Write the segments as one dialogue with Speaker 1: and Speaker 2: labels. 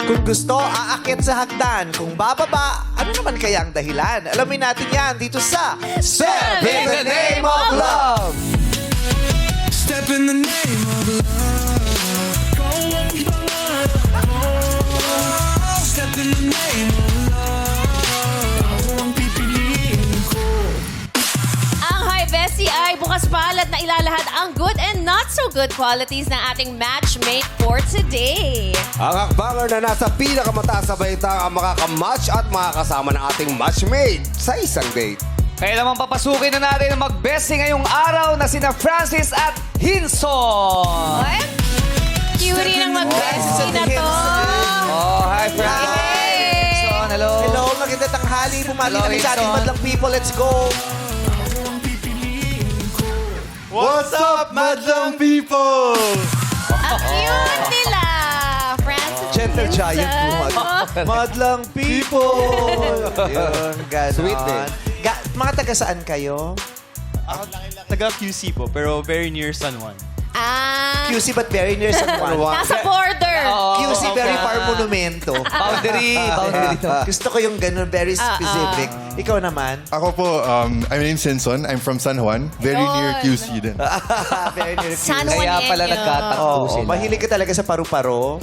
Speaker 1: Kung gusto, aakyat sa hagdan. Kung bababa, ano naman kaya ang dahilan? Alamin natin yan dito sa Step in the Name of Love!
Speaker 2: Step in the name of love. Step in the name of love. Huwag pipiliin ko.
Speaker 3: Ang Hi Bestie ay bukas palad na ilalahad ang good and not so good qualities ng ating matchmate for today.
Speaker 4: Ang hakbanger na nasa pinakamataas sa baitang ang makakamatch at makakasama ng ating matchmate sa isang date.
Speaker 5: Kaya naman papasukin na natin ang mag-bestie ngayong araw na sina Francis at Hinson.
Speaker 3: Ay, cutie ng mag-bestie na to.
Speaker 5: Oh, hi Francis.
Speaker 3: Hey!
Speaker 5: Hinson, hello.
Speaker 1: Hello, magandang tanghali. Bumati
Speaker 5: Hello,
Speaker 1: kami sa ating
Speaker 5: Wilson.
Speaker 1: madlang people. Let's go!
Speaker 6: What's up, madlang people?
Speaker 3: Ang cute nila. Francis and
Speaker 1: Gentle
Speaker 3: Hinson.
Speaker 1: giant po. Madlang people! Yun, ganon.
Speaker 4: Sweet din.
Speaker 1: Mga taga saan kayo?
Speaker 6: Taga QC po, pero very near San Juan.
Speaker 3: Ah,
Speaker 1: QC but very near San Juan.
Speaker 3: nasa border.
Speaker 1: QC very far monumento.
Speaker 5: Boundary to.
Speaker 1: Gusto ko yung ganun, very specific. Ikaw naman?
Speaker 7: Ako po, my name's Hinson. I'm from San Juan. Very near QC din.
Speaker 1: Very near QC.
Speaker 3: San Juan
Speaker 5: Kaya pala
Speaker 3: Enyo.
Speaker 5: nagkatakbo
Speaker 1: Oo,
Speaker 5: sila.
Speaker 1: mahilig ka talaga sa paru-paro.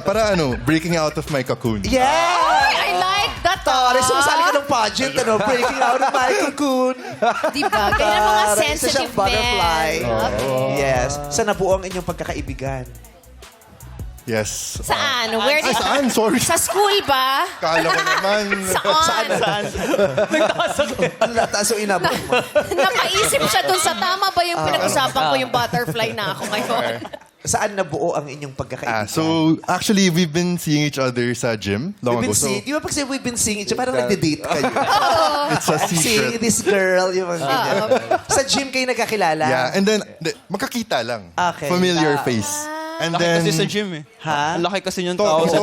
Speaker 7: Para breaking out of my cocoon.
Speaker 1: Yeah!
Speaker 3: I like that.
Speaker 1: Tari, sumasali ka ng pageant, breaking out of my cocoon.
Speaker 3: Diba? Ganyan mga
Speaker 1: Tari, isa
Speaker 3: sensitive
Speaker 1: siyang butterfly.
Speaker 3: men.
Speaker 1: Yes. Saan nabuo ang inyong pagkakaibigan?
Speaker 7: Yes.
Speaker 3: Saan? Where
Speaker 7: Ay,
Speaker 3: did...
Speaker 7: saan? Sorry.
Speaker 3: Sa school ba?
Speaker 7: Kala ko naman.
Speaker 3: Saan?
Speaker 1: Ang lataas yung inabot mo.
Speaker 3: Napaisip siya dun sa tama ba yung pinag-usapan ko yung butterfly na ako ngayon?
Speaker 1: Saan nabuo ang inyong pagkakaibigan?
Speaker 7: Actually, we've been seeing each other sa gym long
Speaker 1: We've been
Speaker 7: ago. So,
Speaker 1: seeing, di ba pag we've been seeing each other, parang nagde-date kayo.
Speaker 7: it's a
Speaker 1: Seeing
Speaker 7: secret.
Speaker 1: this girl, yung mga ganyan. Sa gym kayo nagkakilala?
Speaker 7: Yeah, and then, magkakita lang.
Speaker 1: Okay.
Speaker 7: Familiar face. And then,
Speaker 6: Kasi sa gym eh.
Speaker 1: Ha?
Speaker 6: Ang laki kasi yung
Speaker 7: to,
Speaker 6: tao.
Speaker 7: ito,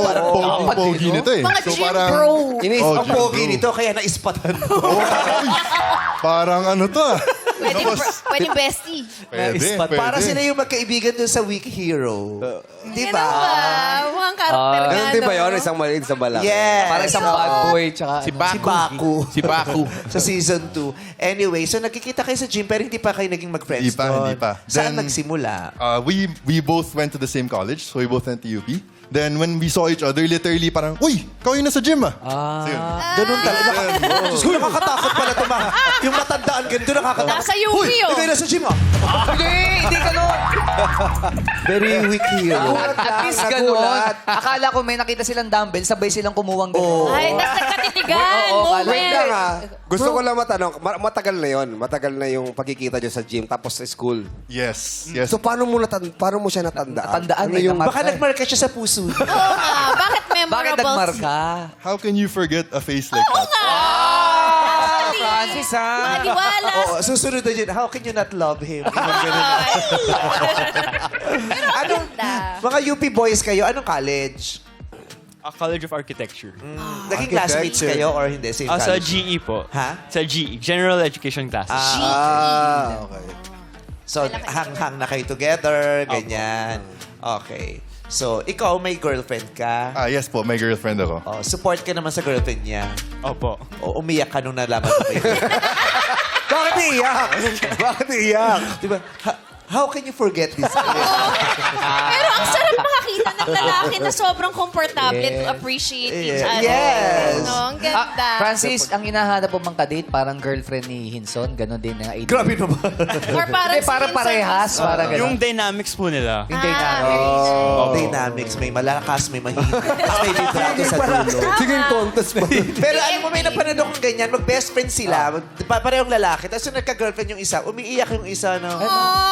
Speaker 7: pogi nito eh.
Speaker 3: Mga
Speaker 7: So,
Speaker 3: gym
Speaker 7: parang,
Speaker 3: bro.
Speaker 4: Inis,
Speaker 7: Oh,
Speaker 1: Ang
Speaker 7: gym
Speaker 1: pogi
Speaker 7: bro.
Speaker 1: nito, kaya naispatan mo.
Speaker 7: Parang ano to ah.
Speaker 3: Pwede bestie.
Speaker 7: Pwede.
Speaker 1: Para sila yung magkaibigan dun sa Weak Hero. Di
Speaker 3: Ganun
Speaker 1: ba?
Speaker 3: ba? Mukhang karakter nga.
Speaker 4: Ganun din ba
Speaker 3: no?
Speaker 4: yun? Isang maliit sa balak.
Speaker 1: Yes.
Speaker 5: Parang isang bad boy. Tsaka,
Speaker 1: Si Baku.
Speaker 6: Si Baku.
Speaker 1: Sa season 2. Anyway, so nagkikita kayo sa gym pero hindi pa kayo naging mag-friends
Speaker 7: Hindi pa,
Speaker 1: doon.
Speaker 7: hindi pa.
Speaker 1: Saan
Speaker 7: Then-
Speaker 1: nagsimula?
Speaker 7: We both went to the same college, so we both went to UP. Then when we saw each other, literally parang, uy, ikaw yung nasa gym ah. So, yun.
Speaker 1: Ganun talaga. Diyos ko, nakakatakot pala ito. Yung matandaan, ganito nakakatakot.
Speaker 3: Nasa UP,
Speaker 1: Uy,
Speaker 3: oh.
Speaker 1: ikaw yung nasa gym ah.
Speaker 5: hindi ganun.
Speaker 1: Very weak hero.
Speaker 5: At least ganun. Akala ko may nakita silang dumbbell, sabay silang kumuwang ganun.
Speaker 3: Ay, tas nagkatitigan.
Speaker 5: Oo,
Speaker 3: Moment.
Speaker 4: Wait lang ah. Gusto ko lang matanong, matagal na yon, matagal na yung pagkikita nyo sa gym tapos sa school.
Speaker 7: Yes, yes.
Speaker 4: So paano mo siya natandaan?
Speaker 5: Natandaan
Speaker 4: Ano
Speaker 5: eh,
Speaker 4: yung...
Speaker 1: Baka nagmarka siya sa puso.
Speaker 3: Oo nga. Bakit
Speaker 5: Bakit
Speaker 3: memorable?
Speaker 5: nagmarka?
Speaker 7: How can you forget a face like that?
Speaker 5: Francis ha?
Speaker 3: Mga diwala.
Speaker 1: Oo, susunod na yun. How can you not love him? Yung ganun. Anong, mga UP boys kayo, anong college?
Speaker 6: College of Architecture.
Speaker 1: Naging classmates kayo or hindi? Same
Speaker 6: Sa
Speaker 1: college?
Speaker 6: GE po.
Speaker 1: Ha?
Speaker 6: Sa GE, General Education Classes.
Speaker 1: Okay. So, hang-hang na kayo together, ganyan. Okay. So, ikaw may girlfriend ka.
Speaker 7: Yes po, may girlfriend ako.
Speaker 1: Oh, support ka naman sa girlfriend niya.
Speaker 6: Opo.
Speaker 1: O umiyak ka nung nalaman mo kayo.
Speaker 4: Bakit iiyak? Bakit iiyak?
Speaker 1: Diba? How can you forget this?
Speaker 3: Pero ang sarap makakita ng lalaki na sobrang komportable to appreciate each other.
Speaker 1: Yes.
Speaker 3: No, ang ganda.
Speaker 5: Francis, ang hinahanap mo mang kadate, parang girlfriend ni Hinson, ganun din na idea.
Speaker 1: Grabe naman.
Speaker 3: Or parang
Speaker 5: Hindi, parang parehas, parang ganun.
Speaker 6: Yung dynamics po nila.
Speaker 5: Hindi na.
Speaker 1: Dynamics, may malakas, may mahina. Tapos may vibrato sa dulo.
Speaker 4: Sige, yung contest pa.
Speaker 1: Pero alam mo, may napanood akong ganyan, mag-best friend sila, parehong lalaki, tapos yung nagka-girlfriend yung isa, umiiyak yung isa, no?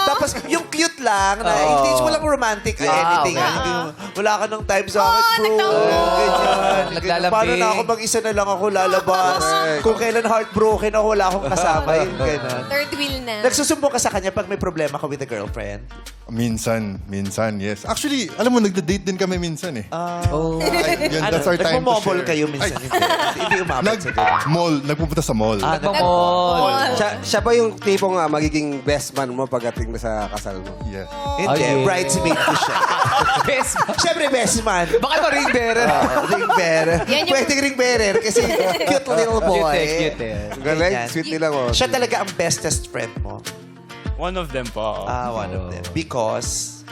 Speaker 1: Tapos yung cute lang, na hindi walang romantic or anything.
Speaker 5: okay.
Speaker 1: Hindi mo- wala ka ng time sa akin, bro.
Speaker 3: nagtawa.
Speaker 1: Ganyan.
Speaker 5: Naglalambing.
Speaker 1: Paano na ako mag-isa na lang ako lalabas? Kung kailan heartbroken ako, wala akong kasama. Yung ganun.
Speaker 3: Third wheel na.
Speaker 1: Nagsusumbong ka sa kanya pag may problema ka with a girlfriend?
Speaker 7: Minsan, yes. Actually, alam mo, nagda-date din kami minsan eh. Yun,
Speaker 1: Ano,
Speaker 7: that's our time to
Speaker 1: nagmamobile
Speaker 7: share.
Speaker 1: kayo minsan. Hindi umabot sa ganun.
Speaker 7: Nag-mall, nagpupunta sa mall.
Speaker 5: Nagmamall.
Speaker 4: Siya ba yung tipong magiging best man mo pagdating na sa kasal mo?
Speaker 7: Yes.
Speaker 1: Hindi,
Speaker 5: Ay,
Speaker 1: bridesmaid ko siya.
Speaker 5: Best.
Speaker 1: Siyempre, Siyempre, best man.
Speaker 5: Baka ba ring bearer?
Speaker 1: Ring bearer.
Speaker 3: Yan yung-
Speaker 1: Pwedeng ring bearer kasi cute little boy.
Speaker 5: Cute eh.
Speaker 4: Galing,
Speaker 1: Ganyan.
Speaker 4: sweet nila mo.
Speaker 1: Siya talaga ang bestest friend mo.
Speaker 6: One of them po.
Speaker 1: One of them. Because,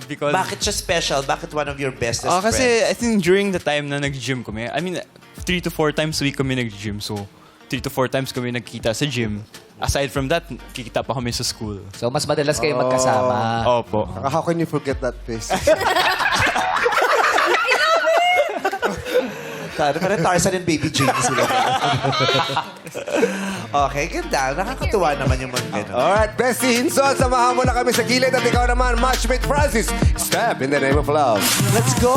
Speaker 6: Because...
Speaker 1: bakit siya special? Bakit one of your bestest
Speaker 6: Kasi
Speaker 1: friends?
Speaker 6: I think during the time na nag-gym kami, I mean, 3 to 4 times a week kami nag-gym. So, 3 to 4 times kami nagkita sa gym. Aside from that, kikita pa kami sa school.
Speaker 5: So, mas madalas kayo magkasama.
Speaker 6: Opo.
Speaker 4: How can you forget that face?
Speaker 1: Parang Tarzan and Baby Jane sila. Okay, ganda. Nakakatuwa naman yung mga gano'n.
Speaker 4: Alright, Bessie Hinson, samahan mo na kami sa gilid at ikaw naman, Matchmate Francis. Step in the name of love.
Speaker 1: Let's go!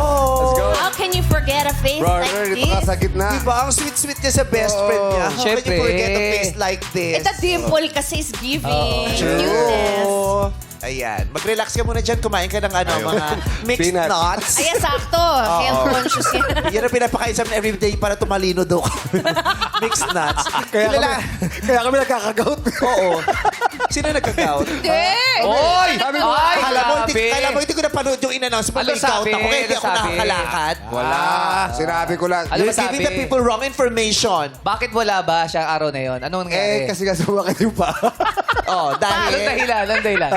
Speaker 3: How can you forget a face
Speaker 4: Brother,
Speaker 3: like
Speaker 4: dito ka
Speaker 3: this?
Speaker 4: sa gitna.
Speaker 1: Diba? Ang sweet-sweet niya sa best friend niya. How can
Speaker 5: Syempre.
Speaker 1: you forget a face like this?
Speaker 3: Ito dimple kasi is giving cuteness.
Speaker 1: Oh. Ayan. Mag-relax ka muna dyan. Kumain ka ng mga mixed
Speaker 4: Peanuts.
Speaker 1: nuts.
Speaker 3: Ayan, sakto. Health conscious yan.
Speaker 1: Yan ang pinapakain sa amin everyday para tumalino daw. Mixed nuts.
Speaker 4: Kaya kami nagkakagout.
Speaker 1: Oo. Sino nagkagaut?
Speaker 3: Hindi!
Speaker 5: Oy! Ay,
Speaker 1: Kala mo, hindi ko napanood yung in-announce.
Speaker 5: Ano
Speaker 1: May gout
Speaker 5: sabi?
Speaker 1: ako, kaya hindi
Speaker 5: Ano
Speaker 1: ako
Speaker 5: sabi?
Speaker 1: nakakalakad.
Speaker 4: Wala. Sinabi ko lang.
Speaker 5: Ano
Speaker 1: You're
Speaker 5: ba sabi?
Speaker 1: giving the people wrong information.
Speaker 5: Bakit wala ba siyang araw na yon? Anong nangyari?
Speaker 4: Kasi nga sumakit yung pa.
Speaker 1: Oh,
Speaker 5: Anong
Speaker 1: dahil
Speaker 5: dahilan? Anong dahilan?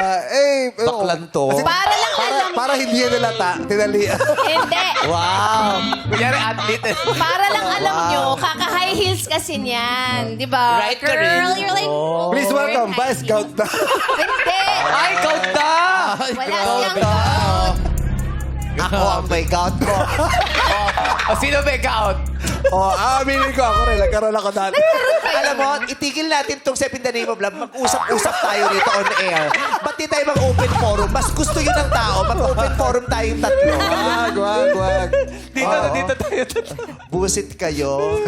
Speaker 1: baklan to.
Speaker 3: Para lang alam
Speaker 4: Para hindi yan nalata, tinalian.
Speaker 3: Hindi.
Speaker 1: Wow.
Speaker 5: Kunyari athlete.
Speaker 3: Para lang alam nyo, kaka-high heels kasi niyan. Di ba?
Speaker 1: Right ka
Speaker 3: Girl,
Speaker 1: rin.
Speaker 3: you're like...
Speaker 4: Please welcome,
Speaker 3: wearing
Speaker 4: Vice
Speaker 3: high
Speaker 4: Gout na.
Speaker 3: heels. Hindi.
Speaker 5: Ay, count na!
Speaker 3: Wala siyang gout.
Speaker 1: Ako ang may gout ko.
Speaker 5: O, sino may count?
Speaker 4: Aminin ko ako rin. Nagkaroon ako dati.
Speaker 1: Alam mo, itigil natin tong Step in the Name of Love. Mag-usap-usap tayo rito on air. Ba't di tayo mag-open forum? Mas gusto yun ng tao. Mag-open forum tayong tatlo.
Speaker 4: Wag.
Speaker 5: Dito tayo.
Speaker 1: Busit kayo.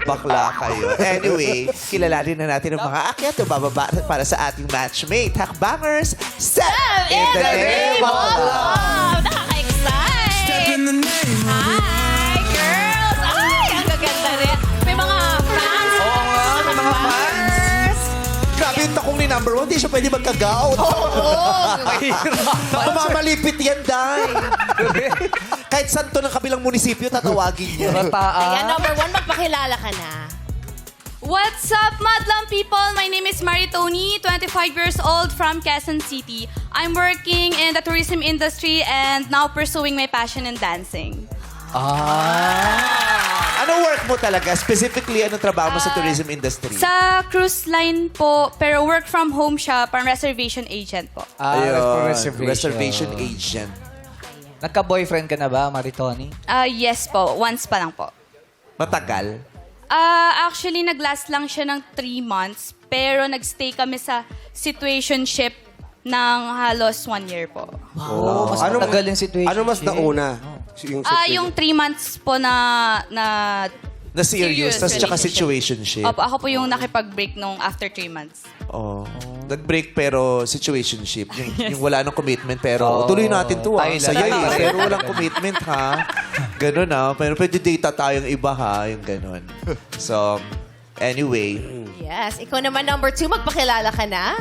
Speaker 1: Bakla kayo. Anyway, kilalanin na natin ang mga akyat o bababa para sa ating matchmate. Hakbangers, Step in the Name of Love.
Speaker 3: Nakaka-excite.
Speaker 2: Step in the name of
Speaker 3: Hi, girls! Ay, ang gaganda rin. May mga fans.
Speaker 5: Oo nga, may mga
Speaker 3: fans.
Speaker 1: Grabe yung takong ni number 1. Di siya pwede magka-gout. Mamalipit yan, Day. Kahit saan to ng kabilang munisipyo, tatawagin niya.
Speaker 3: Kaya number 1, magpakilala ka na.
Speaker 8: What's up, Madlang people? My name is Maritoni, 25 years old from Quezon City. I'm working in the tourism industry and now pursuing my passion in dancing.
Speaker 1: Ano work mo talaga? Specifically, anong trabaho mo sa tourism industry?
Speaker 8: Sa cruise line po, pero work from home siya, pang reservation agent po.
Speaker 1: Reservation agent.
Speaker 5: Nagka-boyfriend ka na ba, Maritoni?
Speaker 8: Yes po, once pa lang po.
Speaker 1: Matagal?
Speaker 8: Actually, nag-last lang siya ng 3 months, pero nagstay kami sa situationship ng halos 1 year po.
Speaker 5: Mas matagal yung situation.
Speaker 4: Ano mas nauna?
Speaker 8: Yung 3 months po na
Speaker 1: Na serious,
Speaker 8: Serious
Speaker 1: tas tsaka
Speaker 8: relationship.
Speaker 1: situationship.
Speaker 8: Opo, ako po yung nakipag-break nung after 3 months.
Speaker 1: Oh. Nag-break pero situationship. Yung wala nang commitment pero tuloy natin to ha.
Speaker 5: Tayo lang.
Speaker 1: Saya
Speaker 5: Tayo
Speaker 1: eh.
Speaker 5: rin.
Speaker 1: Pero walang commitment ha. Ganun ha. Pero pwede data tayong iba ha. Yung ganun. So, anyway.
Speaker 3: Yes. Ikaw naman number 2, magpakilala ka na.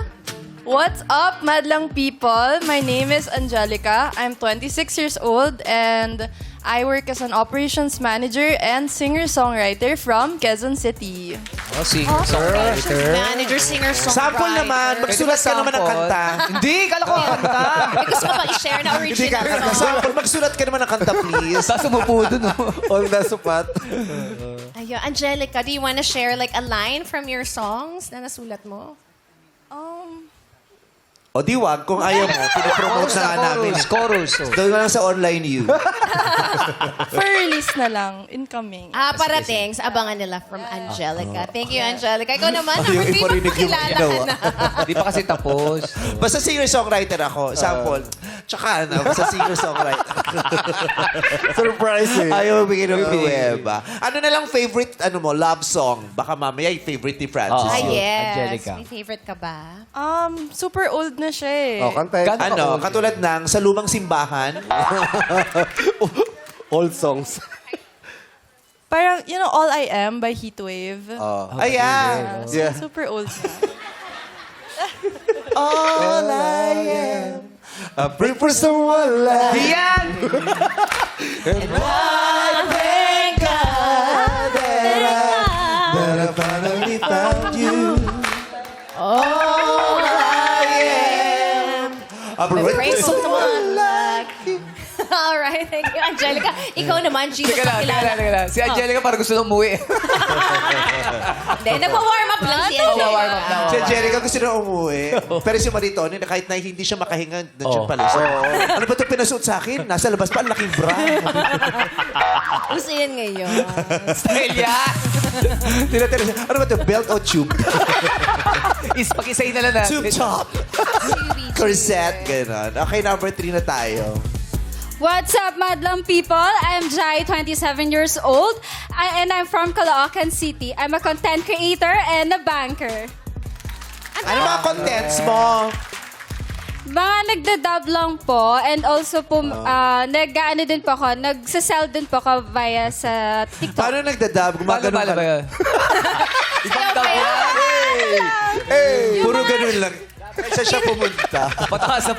Speaker 9: What's up, madlang people? My name is Angelica. I'm 26 years old and I work as an operations manager and singer-songwriter from Quezon City.
Speaker 5: Oh, singer-songwriter.
Speaker 3: Manager, singer, songwriter.
Speaker 1: Sample naman. Magsulat ka naman ng kanta.
Speaker 5: Hindi, kala ko kanta.
Speaker 3: May gusto ka ba i-share na
Speaker 1: Hindi
Speaker 3: original
Speaker 1: ka kanta.
Speaker 3: song?
Speaker 1: Sample. Magsulat ka naman ng kanta, please.
Speaker 5: Tapos umupo dun, oh.
Speaker 4: On the spot.
Speaker 3: Ayun, Angelica, do you wanna share like a line from your songs na nasulat mo?
Speaker 1: O di wag, kung ayaw mo, pinapromote na nga namin.
Speaker 5: Chorus.
Speaker 1: Doon ka lang sa online you.
Speaker 9: For release na lang, incoming.
Speaker 3: Parating. Abangan nila from Angelica. Thank you, Angelica. Ikaw naman,
Speaker 1: Ayaw
Speaker 3: number 3,
Speaker 1: iparinig yung
Speaker 3: magpakilala ka
Speaker 1: ginawa.
Speaker 3: na.
Speaker 5: Di pa kasi tapos.
Speaker 1: Basta singer-songwriter ako. Sample. Tsaka ano, basta singer-songwriter.
Speaker 4: Surprise eh.
Speaker 1: Ayaw bigyan ng weba. Ano na lang favorite, love song? Baka mamaya yung favorite ni Francis
Speaker 3: Ah,
Speaker 1: yun.
Speaker 3: yes.
Speaker 5: Angelica.
Speaker 3: May favorite ka ba?
Speaker 9: Super old na siya eh.
Speaker 4: Kanta eh.
Speaker 1: Ano, katulad ng Sa Lumang Simbahan.
Speaker 4: Old songs.
Speaker 9: Parang, All I Am by Heatwave.
Speaker 1: Ayan.
Speaker 4: Yeah.
Speaker 9: Super old na.
Speaker 1: All I am. I pray for someone like
Speaker 5: Yan!
Speaker 1: thank God that I finally found you. All I am. I
Speaker 3: Pray for someone like you. Alright, thank you, Angelica. Ikaw naman, Gino,
Speaker 5: Teka lang. Si Angelica parang gusto nang umuwi.
Speaker 3: Hindi, nagpa-warm up lang si
Speaker 5: Warm up
Speaker 3: Angelica.
Speaker 5: na.
Speaker 1: Si Angelica gusto na umuwi. Pero si Maritone, na kahit na hindi siya makahinga, nandiyan pala siya. Ano ba ito pinasuot sa akin? Nasa labas pa, ang laking bra.
Speaker 3: Gusto yun ngayon.
Speaker 5: Style yan!
Speaker 1: Tinatira siya. Ano ba ito? Belt o tube?
Speaker 5: Pag-isay na lang na.
Speaker 1: Tube top. Corset, gano'n. Okay, number 3 na tayo.
Speaker 8: What's up, Madlang people? I'm Jai, 27 years old, and I'm from Caloocan City. I'm a content creator and a banker.
Speaker 1: Ano mga contents mo?
Speaker 8: Mga nagda-dub lang po, and also po, nag-ano din po ako, nagsasell din po ako via sa TikTok.
Speaker 1: Paano nagdadab? Gumagano
Speaker 5: Paano ba yan?
Speaker 3: Ikaw ba yan?
Speaker 1: Puro ganun lang. Kahit siya pumunta.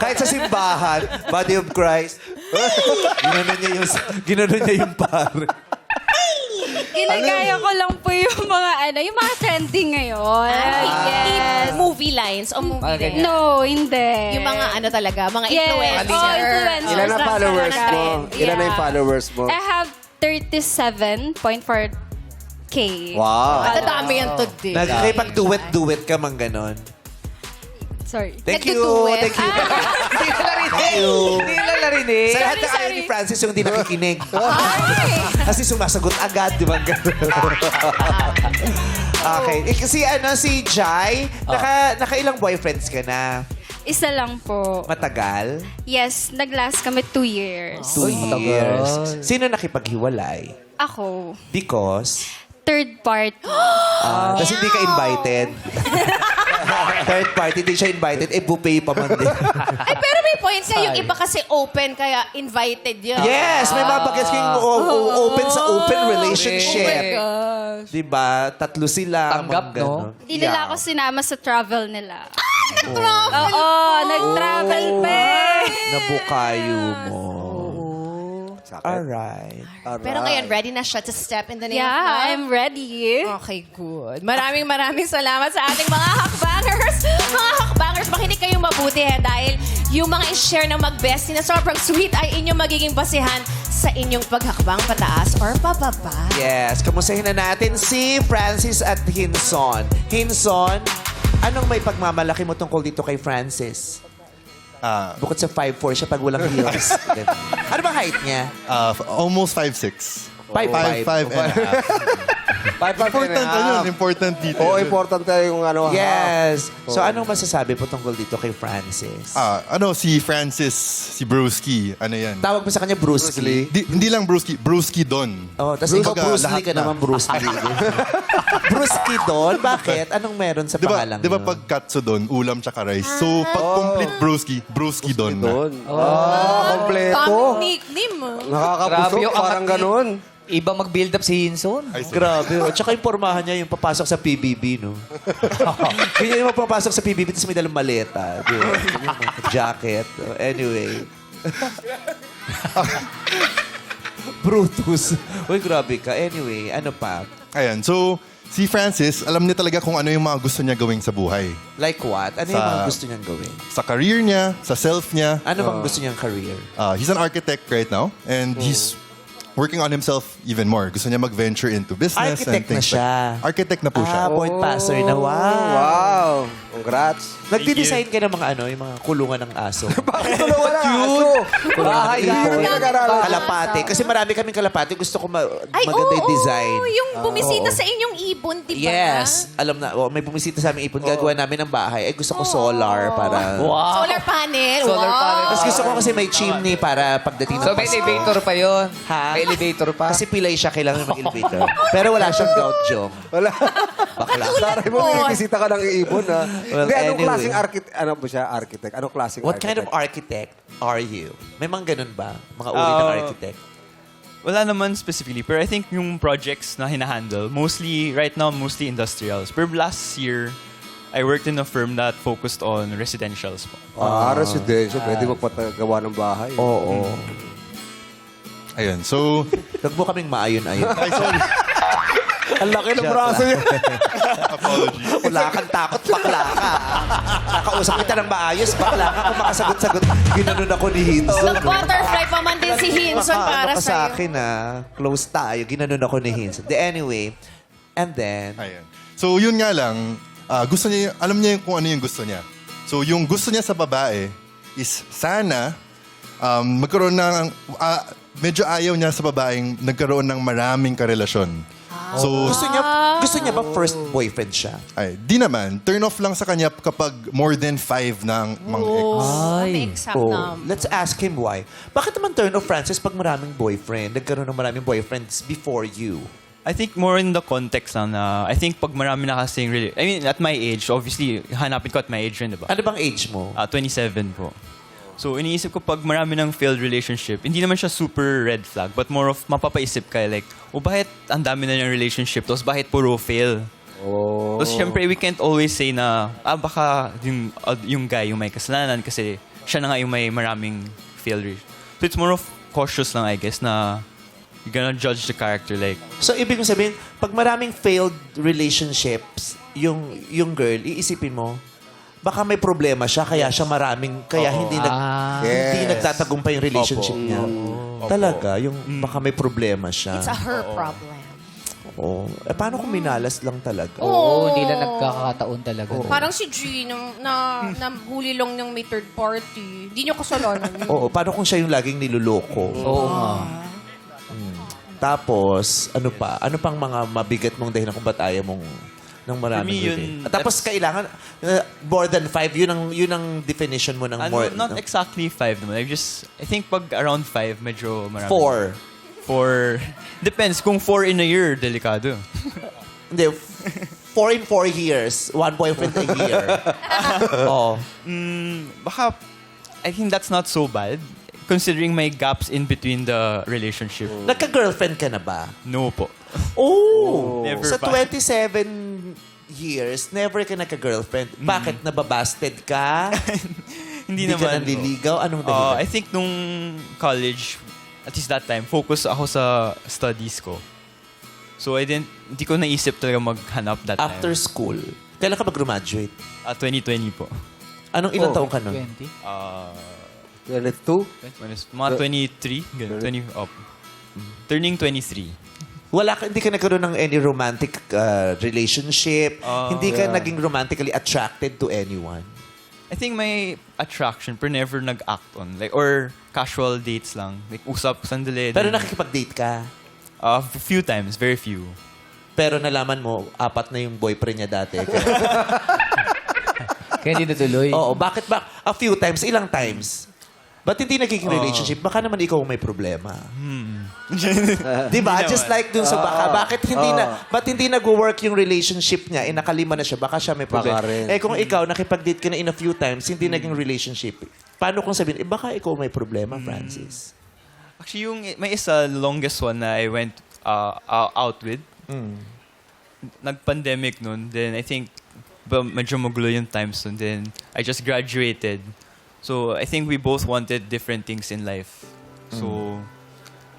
Speaker 1: Kahit sa simbahan, Body of Christ. Ginanon niya yung pare.
Speaker 8: Ginagaya ko lang po yung mga trending ngayon. Yes.
Speaker 3: Movie lines o movie lines?
Speaker 8: No, hindi.
Speaker 3: Yung mga ano talaga, mga
Speaker 8: Yes.
Speaker 3: influencer.
Speaker 8: Oh, influencers.
Speaker 4: Ilan na followers mo? Ilan na yung
Speaker 8: Yeah.
Speaker 4: followers mo?
Speaker 8: I have 37.4K.
Speaker 4: Wow.
Speaker 3: Ang dami yan today.
Speaker 1: Nakikipag-duet-duet ka mang ganon.
Speaker 8: Sorry.
Speaker 1: Thank you.
Speaker 3: Nagduduet.
Speaker 1: Thank you.
Speaker 5: Hindi na narinig. Hindi na narinig.
Speaker 1: Sa lahat ng ayaw ni Francis yung hindi nakikinig. Kasi sumasagot agad, di ba? Okay. Si Jai, nakailang boyfriends ka na?
Speaker 8: Isa lang po.
Speaker 1: Matagal?
Speaker 8: Yes, nag-last kami 2 years.
Speaker 1: 2 years. Sino nakipaghiwalay?
Speaker 8: Ako,
Speaker 1: Because?
Speaker 8: third party.
Speaker 1: Tapos hindi ka invited. Third party, hindi siya invited. buffet pa man din.
Speaker 3: Ay, pero may point ka. Yung iba kasi open, kaya invited yun.
Speaker 1: Yes, may mga bagets kayong open sa open relationship. Diba? Tatlo sila.
Speaker 5: Tanggap,
Speaker 1: mga ganon.
Speaker 8: Hindi nila ako sinama sa travel nila. Oo, nag-travel pa eh.
Speaker 1: Nabukayo mo. Alright.
Speaker 3: Pero ngayon, ready na siya to step in the name of
Speaker 8: Yeah,
Speaker 3: love?
Speaker 8: I'm ready.
Speaker 3: Okay, good. Maraming salamat sa ating mga hakbangers. Mga hakbangers, makinig kayong mabuti dahil yung mga i-share ng mag-bestie na sobrang sweet ay inyong magiging basihan sa inyong paghakbang pataas or pababa.
Speaker 1: Yes, kamustahin na natin si Francis at Hinson. Hinson, anong may pagmamalaki mo tungkol dito kay Francis? Bukod sa 5'4" siya pag walang heels. Ano ba height niya?
Speaker 7: Almost 5'6".
Speaker 1: 5'5".
Speaker 7: 5'5" and a half. Important yun. Important detail.
Speaker 4: Oo, importante yung ano.
Speaker 1: Yes. So, anong masasabi po tungkol dito kay Francis?
Speaker 7: Si Francis, si Brewski, ano yan?
Speaker 1: Tawag mo sa kanya Bruce Lee.
Speaker 7: Hindi lang Brewski, Brewski Don.
Speaker 1: Oh, tapos ikaw
Speaker 7: Kumbaga,
Speaker 1: Bruce Lee
Speaker 7: lahat
Speaker 1: ka
Speaker 7: na.
Speaker 1: naman, Bruce Lee. Bruce Lee doon? Bakit? Anong meron sa pangalang
Speaker 7: Di ba
Speaker 1: yun?
Speaker 7: pag katsu doon, ulam tsaka rice. So, pag complete Brewski Don na.
Speaker 4: Doon. Kompleto.
Speaker 3: Pang nickname.
Speaker 4: Nakakapuso,
Speaker 5: Grabe yung
Speaker 4: parang
Speaker 5: angat
Speaker 4: ganun.
Speaker 5: Iba mag-build up si Hinson.
Speaker 1: Grabe. At saka yung pormahan niya yung papasok sa PBB, no? Hindi niya yung papasok sa PBB tapos may dalang maleta. Di ba? Yung jacket. Anyway. Brutus. Uy, grabe ka. Anyway, ano pa?
Speaker 7: Ayan, so, si Francis, alam niya talaga kung ano yung mga gusto niya gawing sa buhay.
Speaker 1: Like what? Ano yung mga gusto niyang gawin?
Speaker 7: Sa career niya, sa self niya.
Speaker 1: Ano bang gusto niyang career?
Speaker 7: He's an architect right now, and he's working on himself even more. Gusto niya mag-venture into business and
Speaker 1: Architect na
Speaker 7: things
Speaker 1: siya.
Speaker 7: Architect na po siya.
Speaker 1: Point passer na. Wow.
Speaker 4: Wow. Congrats.
Speaker 1: Nagdi-design ka ng mga yung mga kulungan ng aso.
Speaker 4: Bakit wala aso?
Speaker 5: Bahay
Speaker 4: Hindi rin nag-aralan.
Speaker 1: Kalapate. Kasi marami kaming kalapate. Gusto ko
Speaker 3: Ay,
Speaker 1: maganda yung design.
Speaker 3: yung bumisita sa inyong ibon, di ba?
Speaker 1: Yes. Alam na. May bumisita sa aming ipon. Gagawa namin ng bahay. Ay, gusto ko solar para...
Speaker 5: Wow.
Speaker 3: Solar panel.
Speaker 5: Solar
Speaker 3: wow.
Speaker 5: panel.
Speaker 1: Tapos gusto ko kasi may chimney para pagdating ng
Speaker 5: So may
Speaker 1: Pasko.
Speaker 5: elevator pa yun.
Speaker 1: Ha?
Speaker 5: May elevator pa.
Speaker 1: Kasi pilay siya, kailangan mag-elevator. Pero wala siyang gout, Jong.
Speaker 4: Wala.
Speaker 1: Bakla.
Speaker 4: Sabi mo, may bisita ka ng ibon, ha?
Speaker 1: Well,
Speaker 4: Hindi, anong
Speaker 1: anyway.
Speaker 4: klaseng architect? Ano po siya, architect? Anong klaseng
Speaker 1: What kind of
Speaker 4: architect?
Speaker 1: architect are you? May mga ganun ba? Mga uri ng architect?
Speaker 6: Wala naman specifically, pero I think yung projects na hinahandle, mostly, right now, mostly industrials. Pero last year, I worked in a firm that focused on residentials po.
Speaker 4: Residential. Pwede magpagawa ng bahay.
Speaker 1: Oo.
Speaker 7: Ayun. So,
Speaker 1: Huwag mo kaming maayon-ayon.
Speaker 7: ay, sorry.
Speaker 4: Ang laki ng braso niya.
Speaker 7: Apologies.
Speaker 1: Wala kang takot, bakla ka. Nakausap kita ng maayos, bakla ka. Kung makasagot-sagot, ginanon ako ni Hinson.
Speaker 3: Nag-butterfly pa man din si Hinson para
Speaker 1: Ano ka sa
Speaker 3: sa'yo.
Speaker 1: akin, Close tayo. Ginanon ako ni Hinson. Anyway, and then,
Speaker 7: Ayan. So, yun nga lang, gusto niya, alam niya kung ano yung gusto niya. So, yung gusto niya sa babae is sana magkaroon ng, medyo ayaw niya sa babaeng nagkaroon ng maraming karelasyon. So,
Speaker 1: gusto niya ba first boyfriend siya?
Speaker 7: ay, di naman. Turn off lang sa kanya kapag more than 5 ng mga ex.
Speaker 3: May exact
Speaker 1: Let's ask him why. Bakit naman turn off, Francis, pag maraming boyfriend? Nagkaroon ng maraming boyfriends before you?
Speaker 6: I think more in the context lang na, I think pag marami na kasing, I mean, at my age, obviously, hanapin ko at my age rin, diba?
Speaker 1: Ano bang age mo?
Speaker 6: 27 po. So, iniisip ko pag marami ng failed relationship, hindi naman siya super red flag, but more of mapapaisip ka, like, bakit ang dami na yung relationship, tapos bakit puro fail? Tapos, syempre, we can't always say na, baka yung guy, yung may kasalanan, kasi siya na nga yung may maraming failed relationship. So, it's more of cautious lang, I guess, na you're gonna judge the character, like,
Speaker 1: So, ibig mong sabihin, pag maraming failed relationships, yung girl, iisipin mo, baka may problema siya, kaya siya hindi nagtatagumpay yung relationship niya. Talaga, yung baka may problema siya.
Speaker 3: It's a her problem.
Speaker 1: Oo. Paano kung minalas lang talaga?
Speaker 5: Oo, hindi lang nagkakataon talaga.
Speaker 3: Parang si G, na huli lang ng may third party. Hindi niyo kasalanan yun.
Speaker 1: Oo, paano kung siya yung laging niluloko?
Speaker 5: Oo nga.
Speaker 1: Tapos, ano pa? Ano pang mga mabigat mong dahilan kung ba't ayaw mong ng maraming
Speaker 6: For me, yun,
Speaker 1: relate? Tapos kailangan more than 5, yun ang definition mo ng more.
Speaker 6: not exactly 5 naman. I think pag around 5, medyo marami.
Speaker 1: 4.
Speaker 6: 4. Depends. Kung 4 in a year, delikado.
Speaker 1: Hindi, 4 in 4 years. One boyfriend a year. Oo.
Speaker 6: Baka, I think that's not so bad. Considering may gaps in between the relationship.
Speaker 1: Nagka-girlfriend ka na ba?
Speaker 6: No po.
Speaker 1: Oh!
Speaker 6: Never
Speaker 1: Sa
Speaker 6: pa.
Speaker 1: 27 years, never ka nagka-girlfriend. Bakit? Nababasted ka?
Speaker 6: Hindi
Speaker 1: Hindi
Speaker 6: naman.
Speaker 1: ka nanliligaw? Anong dahilan?
Speaker 6: I think nung college, at least that time, focus ako sa studies ko. So hindi ko naisip talaga maghanap that
Speaker 1: After
Speaker 6: time.
Speaker 1: school, kailan ka mag-graduate?
Speaker 6: 2020 po.
Speaker 1: Anong ilang taong ka nun?
Speaker 5: 20?
Speaker 4: 22?
Speaker 6: Mga 23, ganun, 20 up. Turning 23.
Speaker 1: Hindi ka nagkaroon ng any romantic relationship. Hindi ka naging romantically attracted to anyone.
Speaker 6: I think may attraction pero never nag-act on. Like, or casual dates lang. Like, usap, sandali.
Speaker 1: Pero
Speaker 6: then-
Speaker 1: nakikipag-date ka.
Speaker 6: few times, very few.
Speaker 1: Pero nalaman mo, 4 na yung boyfriend niya dati.
Speaker 5: Kaya hindi natuloy.
Speaker 1: Oo, bakit ba? A few times, ilang times? Ba't hindi nagiging relationship? Baka naman ikaw may problema. Di ba?
Speaker 6: Hindi
Speaker 1: Just
Speaker 6: naman.
Speaker 1: like dun sa baka. Ba't hindi nag-work yung relationship niya? Nakalima na siya. Baka siya may problema.
Speaker 4: Baka rin.
Speaker 1: Kung ikaw, nakipag-date ka na in a few times, hindi naging relationship. Paano kung sabihin, baka ikaw may problema, Francis?
Speaker 6: Actually, may isa longest one na I went out with. Nag-pandemic nun. Then I think medyo magulo yung times nun. Then I just graduated. So I think we both wanted different things in life. So,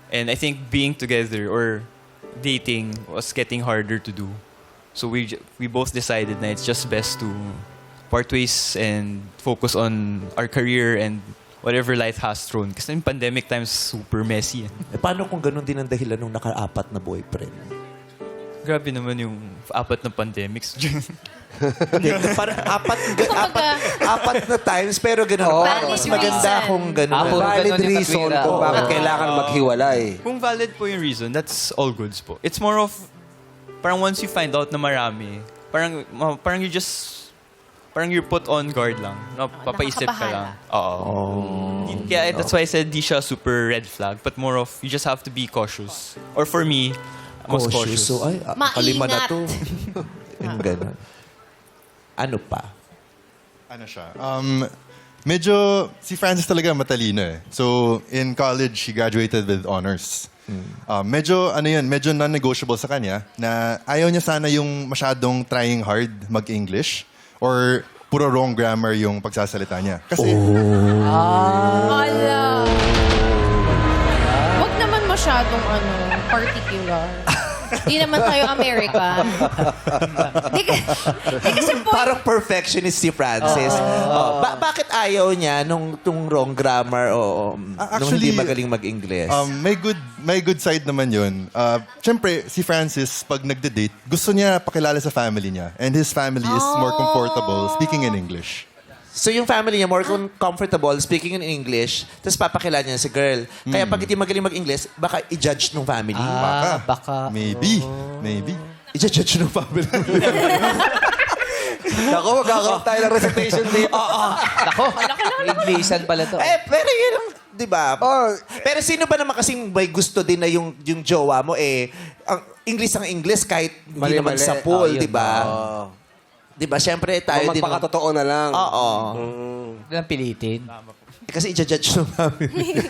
Speaker 6: and I think being together or dating was getting harder to do. So we both decided na it's just best to part ways and focus on our career and whatever life has thrown. Kasi yung pandemic times super messy.
Speaker 1: Paano kung ganun din ang dahilan nung naka-4 na boyfriend?
Speaker 6: Grabe naman yung 4 na pandemics.
Speaker 1: Hindi, parang 4 na times, pero ganun. Parang mas maganda
Speaker 3: reason.
Speaker 1: kung ganun.
Speaker 5: Puro
Speaker 4: Valid
Speaker 5: ganun yung
Speaker 4: reason
Speaker 5: katwira.
Speaker 4: kung bakit
Speaker 5: Oo.
Speaker 4: kailangan maghiwalay.
Speaker 6: Kung valid po yung reason, that's all goods po. It's more of, parang once you find out na marami, parang you're put on guard lang. No, papaisip ka lang. Oo. Kaya that's why I said di siya super red flag, but more of, you just have to be cautious. Or for me, mas cautious.
Speaker 1: So, ay, kalima na to. Yung ganun. Ano pa?
Speaker 7: Ano siya? Medyo, si Francis talaga matalino eh. So, in college, she graduated with honors. Medyo non-negotiable sa kanya na ayaw niya sana yung masyadong trying hard mag-English or puro wrong grammar yung pagsasalita niya. Kasi,
Speaker 3: Ala. Huwag naman masyadong particular. Di naman tayo American. Di kasi
Speaker 1: Parang perfectionist si Francis. Bakit ayaw niya nung wrong grammar o nung
Speaker 7: actually,
Speaker 1: hindi magaling mag-English?
Speaker 7: may good side naman yun. Siyempre, si Francis, pag nagde-date, gusto niya pakilala sa family niya. And his family is more comfortable speaking in English.
Speaker 1: So yung family niya more comfortable speaking in English, tapos papakilala niya si girl. Kaya pag hindi magaling mag-English, baka i-judge ng family.
Speaker 5: Baka.
Speaker 7: Maybe.
Speaker 1: I-judge ng family.
Speaker 4: Ako, magkakaroon tayo ng recitation date.
Speaker 5: Nako, Englishan pala to.
Speaker 1: Pero yun ang, di ba? Pero sino ba naman kasing may gusto din na yung jowa mo ang English ang English kahit hindi naman sa pool, di ba? Di ba? Siyempre tayo din.
Speaker 4: Magpakatotoo na lang.
Speaker 1: Oo.
Speaker 5: Walang pilitin.
Speaker 1: Kasi i-judge ng family.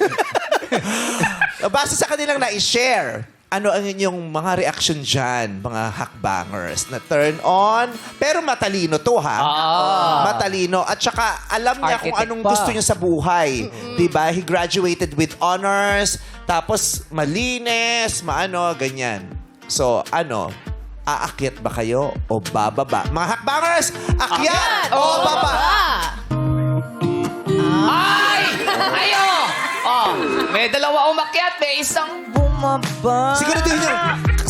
Speaker 1: Base sa kanilang na-share, ano ang inyong mga reaction dyan, mga hakbangers, na turn on? Pero matalino to, ha? Matalino. At saka, alam niya kung
Speaker 5: Architect
Speaker 1: anong
Speaker 5: pa.
Speaker 1: gusto niya sa buhay. Diba? He graduated with honors, tapos malinis, ganyan. So, aakyat ba kayo o bababa? Mga hakbangers, akyat o baba?
Speaker 5: Ayo! May dalawa umakyat, may isang bumaba.
Speaker 1: Siguro din yung...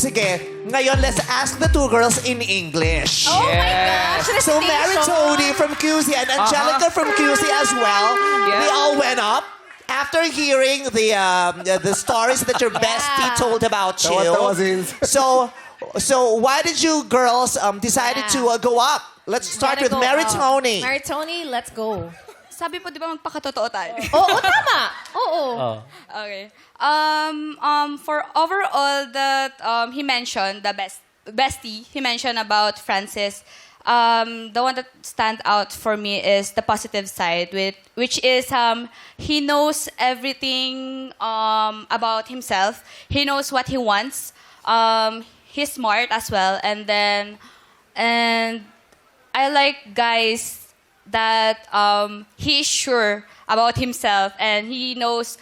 Speaker 1: Sige, ngayon, let's ask the two girls in English.
Speaker 3: Oh my gosh.
Speaker 1: So, Mary Tony from QC and Angelica from QC as well.
Speaker 5: Yeah.
Speaker 1: We all went up after hearing the stories that your bestie told about you.
Speaker 4: Tawa-tawa scenes.
Speaker 1: So why did you girls decided to go up? Let's start with Mary Tony.
Speaker 3: Mary Tony, let's go.
Speaker 8: Sabi po, di ba magpakatotoo tayo?
Speaker 3: Oo, tama. Oo.
Speaker 8: Okay. For overall that he mentioned, the bestie, he mentioned about Francis, the one that stand out for me is the positive side, which is he knows everything about himself. He knows what he wants. He's smart as well, and I like guys that he is sure about himself and he knows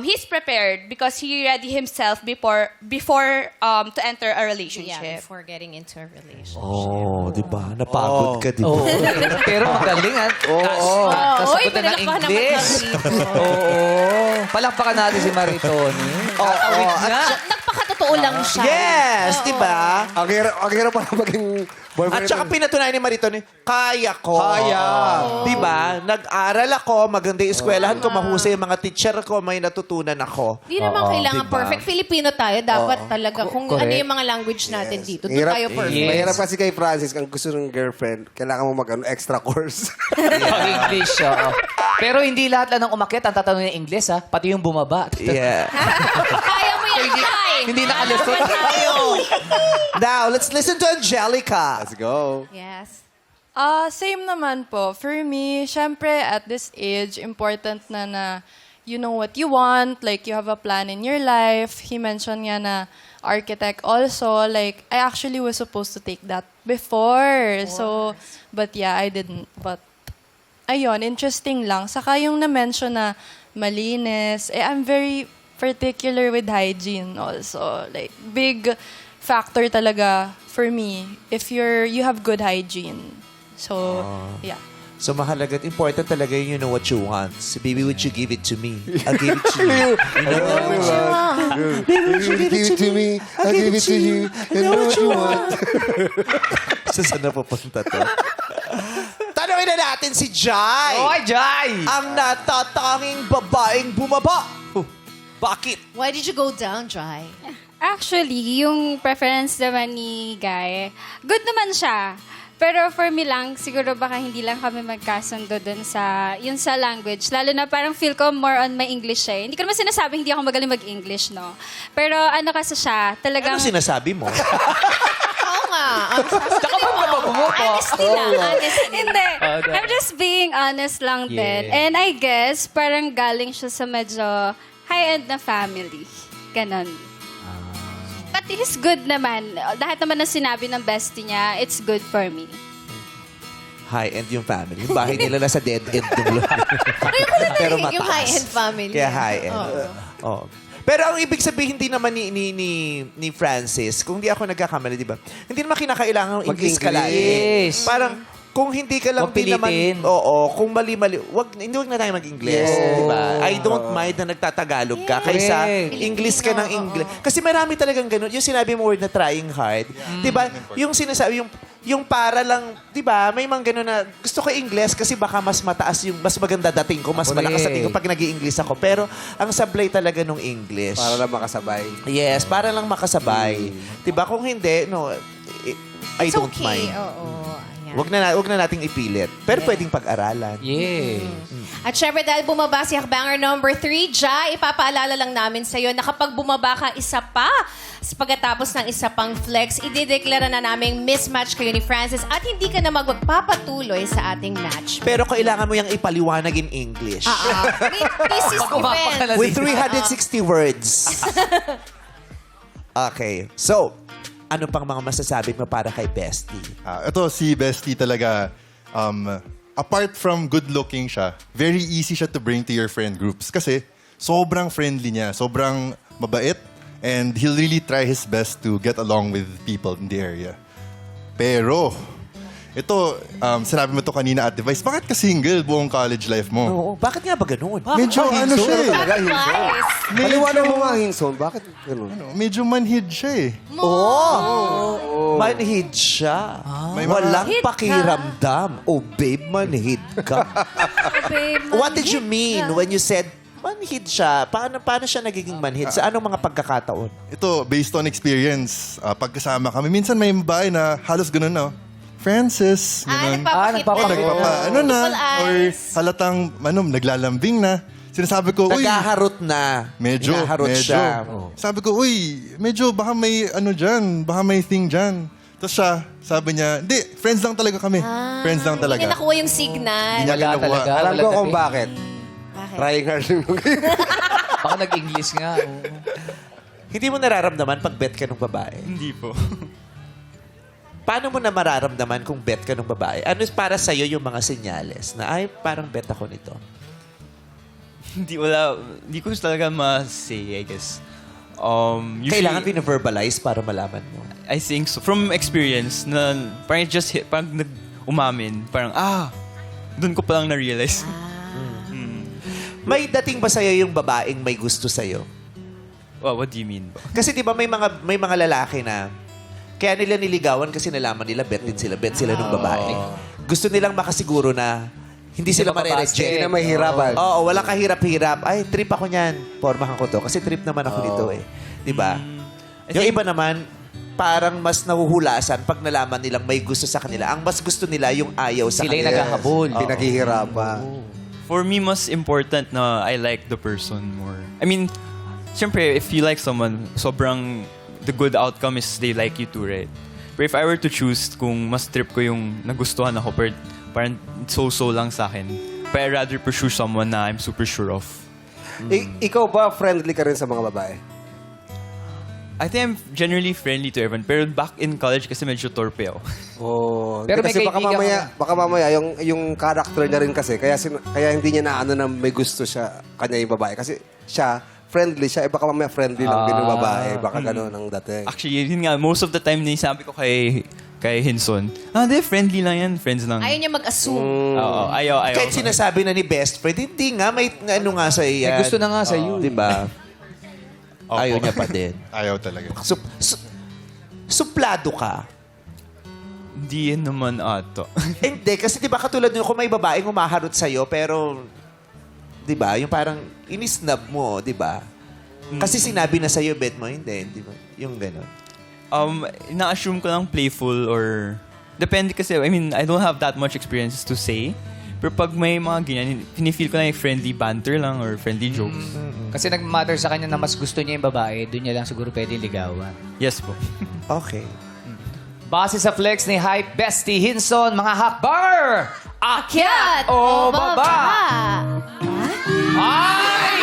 Speaker 8: he's prepared because he ready himself before to enter a relationship.
Speaker 3: Yeah, before getting into a relationship.
Speaker 1: Oh, di ba? Napagod ka, di ba?
Speaker 5: Pero magaling, ha? Kasagutan ng English. Palakpakan natin si Maritoni. Tatawid na.
Speaker 3: Nagpakatotoo lang siya.
Speaker 1: Yes, di ba?
Speaker 4: Ang hirap pala maging boyfriend.
Speaker 1: At saka pinatunayan ni Maritoni, kaya ko.
Speaker 4: Kaya.
Speaker 1: Di ba? Nag-aral ako, maganda yung eskwelahan ko, mahusay yung mga teacher ko, may natutunan ako.
Speaker 3: Di naman kailangan
Speaker 1: diba?
Speaker 3: perfect. Filipino tayo, dapat talaga. Kung
Speaker 5: Correct.
Speaker 3: ano yung mga language natin dito, doon
Speaker 4: Hirap-
Speaker 3: tayo perfect.
Speaker 5: Yes.
Speaker 4: Mahirap kasi kay Francis, kung gusto ng girlfriend, kailangan mo extra course.
Speaker 5: Pag-English, oo. Pero hindi lahat lang ng umakyat ang tatanungin ng English, ha? Pati yung bumaba.
Speaker 1: Yeah.
Speaker 3: Kaya mo yan, Kai.
Speaker 5: Hindi nakalusot.
Speaker 1: Now, let's listen to Angelica.
Speaker 4: Let's go.
Speaker 3: Yes.
Speaker 9: Same naman po. For me, syempre, at this age, important na you know what you want, like you have a plan in your life. He mentioned nga na architect also. Like, I actually was supposed to take that before. So, but yeah, I didn't. But, ayun, interesting lang. Saka yung na-mention na malinis, I'm very particular with hygiene also. Like, big factor talaga for me if you have good hygiene. So, yeah.
Speaker 1: So, mahalaga at important talaga yun, you know what you want. So, baby, would you give it to me? I'll give it to you. You know what you want. Baby, would you give it to me? I'll give it to you. You know what you want. So, saan na pupunta to? Tanungin na natin si Jai.
Speaker 5: Oy, Jai!
Speaker 1: Ang natatanging babaeng bumaba. Bakit?
Speaker 3: Why did you go down, Jai?
Speaker 10: Actually, yung preference naman ni Guy, good naman siya. Pero for me lang, siguro baka hindi lang kami magkasundo dun sa, yun sa language. Lalo na parang feel ko more on my English siya. Hindi ko naman sinasabing hindi ako magaling mag-English, no? Pero ano kasi siya, talagang...
Speaker 1: Ano sinasabi mo?
Speaker 3: Oo nga.
Speaker 10: Honestly lang, honestly. Hindi. I'm just being honest lang din. And I guess, parang galing siya sa medyo high-end na family. Ganon. But he's good naman. Lahat naman na sinabi ng bestie niya, it's good for me.
Speaker 1: high-end yung family. Yung bahay nila nasa dead-end dulo. Pero mataas.
Speaker 3: Yung high-end family.
Speaker 1: Kaya high-end. Oh. Pero ang ibig sabihin hindi naman ni Francis, kung di ako nagkakamali, di ba? Hindi naman kinakailangan ng English ka lang.
Speaker 5: Mag-English.
Speaker 1: Parang kung hindi ka lang
Speaker 5: Huwag
Speaker 1: din naman,
Speaker 5: pilitin.
Speaker 1: oo, kung mali-mali, hindi na tayo mag-English. Di ba? I don't mind na nagtatagalog ka kaysa
Speaker 5: Correct.
Speaker 1: English ka ng English. Kasi marami talagang ganun. Yung sinabi mo word na trying hard, di ba? Yung sinasabi, yung para lang, di ba? May mga ganun na gusto ko English kasi baka mas mataas yung, mas maganda dating ko, mas malakas dating ko pag nag-i-English ako. Pero ang sablay talaga nung English.
Speaker 4: Para lang makasabay.
Speaker 1: Yes, para lang makasabay. Di ba? Kung hindi, no, I
Speaker 3: It's
Speaker 1: don't
Speaker 3: okay.
Speaker 1: mind.
Speaker 3: Oo. Ayan.
Speaker 1: Wag na nating ipilit. Pero pwedeng pag-aralan.
Speaker 5: Yeah.
Speaker 3: At syempre, dahil bumaba si Hakbanger number 3, Ja, ipapaalala lang namin sa'yo na kapag bumaba ka isa pa sa pagkatapos ng isa pang flex, idideklara na naming mismatch kayo ni Francis at hindi ka na magpapatuloy sa ating match.
Speaker 1: Pero kailangan mo yung ipaliwanag in English.
Speaker 3: This is event.
Speaker 1: With 360 words. Okay. So, ano pang mga masasabi mo para kay Bestie?
Speaker 7: Ito, si Bestie talaga, apart from good-looking siya, very easy siya to bring to your friend groups. Kasi sobrang friendly niya, sobrang mabait, and he'll really try his best to get along with people in the area. Pero, ito, sinabi mo to kanina at Device, bakit ka single buong college life mo?
Speaker 1: Oo, bakit nga ba ganun?
Speaker 7: Medyo ano siya eh.
Speaker 3: Advice.
Speaker 4: Maliwanag mo nga, Hinson. Bakit gano'n?
Speaker 7: Medyo manhid siya eh.
Speaker 1: Manhid siya.
Speaker 7: May
Speaker 1: Walang
Speaker 3: Manhid ka.
Speaker 1: pakiramdam. Oh, babe, manhid ka. What did you mean when you said manhid siya? Paano siya nagiging manhid? Sa anong mga pagkakataon?
Speaker 7: Ito, based on experience, pagkasama kami, minsan may babae na halos ganun, no? Francis, ganun.
Speaker 3: Nagpapakita.
Speaker 7: Ano na,
Speaker 3: People
Speaker 7: or
Speaker 3: eyes.
Speaker 7: halatang, naglalambing na. Sinasabi ko, uy,
Speaker 1: Naghaharot na.
Speaker 7: medyo.
Speaker 1: Hinaharot siya.
Speaker 7: Sabi ko, uy, medyo baka may ano dyan, baka may thing dyan. Tapos siya, sabi niya, hindi, friends lang talaga kami. Friends lang talaga.
Speaker 3: Hindi niya nakuha yung signal.
Speaker 7: Hindi niya
Speaker 5: Wala
Speaker 7: kinukuha.
Speaker 5: talaga.
Speaker 4: Alam
Speaker 5: Wala
Speaker 4: ko
Speaker 5: tapi.
Speaker 4: kung bakit.
Speaker 3: Bakit?
Speaker 4: Trying hard yung
Speaker 5: Baka nag-English nga. oo.
Speaker 1: Hindi mo nararamdaman pag bet ka ng babae?
Speaker 6: Hindi po.
Speaker 1: Paano mo na mararamdaman kung bet ka ng babae? Ano para sa'yo yung mga senyales na, ay, parang bet ako nito?
Speaker 6: Hindi ko talaga ma-say, I guess. Usually,
Speaker 1: Kailangan pina-verbalize para malaman mo.
Speaker 6: I think so. From experience, na parang it just hit, parang umamin, parang, doon ko palang na-realize.
Speaker 1: May dating ba sa'yo yung babaeng may gusto sa'yo?
Speaker 6: What do you mean?
Speaker 1: Kasi di ba may mga lalaki na kaya nila niligawan kasi nalaman nila bet sila ng babae. Gusto nilang makasiguro na hindi sila
Speaker 4: Hindi
Speaker 1: mare-reject.
Speaker 4: na mahihirapan.
Speaker 1: Oo, walang kahirap-hirap. Ay, trip ako niyan. Pormahan ko to. Kasi trip naman ako nito eh. Di ba? Yung iba naman, parang mas nahuhulasan pag nalaman nilang may gusto sa kanila. Ang mas gusto nila yung ayaw sa
Speaker 5: Sila yung
Speaker 1: kanila.
Speaker 5: naghahabol.
Speaker 4: Pinaghihirapan.
Speaker 6: For me, mas important na I like the person more. I mean, syempre, if you like someone, sobrang the good outcome is they like you too, right? But if I were to choose kung mas trip ko yung nagustuhan ako, pero parang so-so lang sa akin, but I'd rather pursue someone na I'm super sure of.
Speaker 4: Ikaw ba friendly ka rin sa mga babae?
Speaker 6: I think I'm generally friendly to everyone, pero back in college kasi medyo torpe ako.
Speaker 5: Pero may
Speaker 4: kasi baka
Speaker 5: kaibigan
Speaker 4: mamaya yung character niya rin kasi kaya hindi niya na may gusto siya kanya yung babae kasi siya friendly siya baka mamaya friendly lang din yung babae baka gano'n ang dating.
Speaker 6: Actually, yun nga, most of the time sabi ko kay Hinson, di, friendly lang yan, friends lang.
Speaker 3: Ayaw niya mag-assume.
Speaker 6: Oo, ayaw.
Speaker 1: Kahit sinasabi na ni best friend, hindi nga, may ano nga sa iyan.
Speaker 5: May gusto na nga sa iyo.
Speaker 1: Di ba? Ayaw niya pa din.
Speaker 7: Ayaw talaga.
Speaker 1: Suplado ka.
Speaker 6: Hindi naman ato.
Speaker 1: Hindi, kasi di ba katulad nyo, kung may babaeng umaharot sa'yo, pero, di ba, yung parang inisnab mo, di ba? Kasi sinabi na sa'yo, bet mo, hindi, di ba? Yung gano'n.
Speaker 6: Na-assume ko lang playful or... Depende kasi, I mean, I don't have that much experience to say. Pero pag may mga ganyan, pinifeel ko na yung friendly banter lang or friendly jokes.
Speaker 5: Kasi nag-matter sa kanya na mas gusto niya yung babae, doon niya lang siguro pwede ligawan.
Speaker 6: Yes po.
Speaker 1: Okay.
Speaker 5: Base sa flex ni Hype Bestie Hinson, mga hakbar!
Speaker 3: Akyat
Speaker 5: o baba? Ay!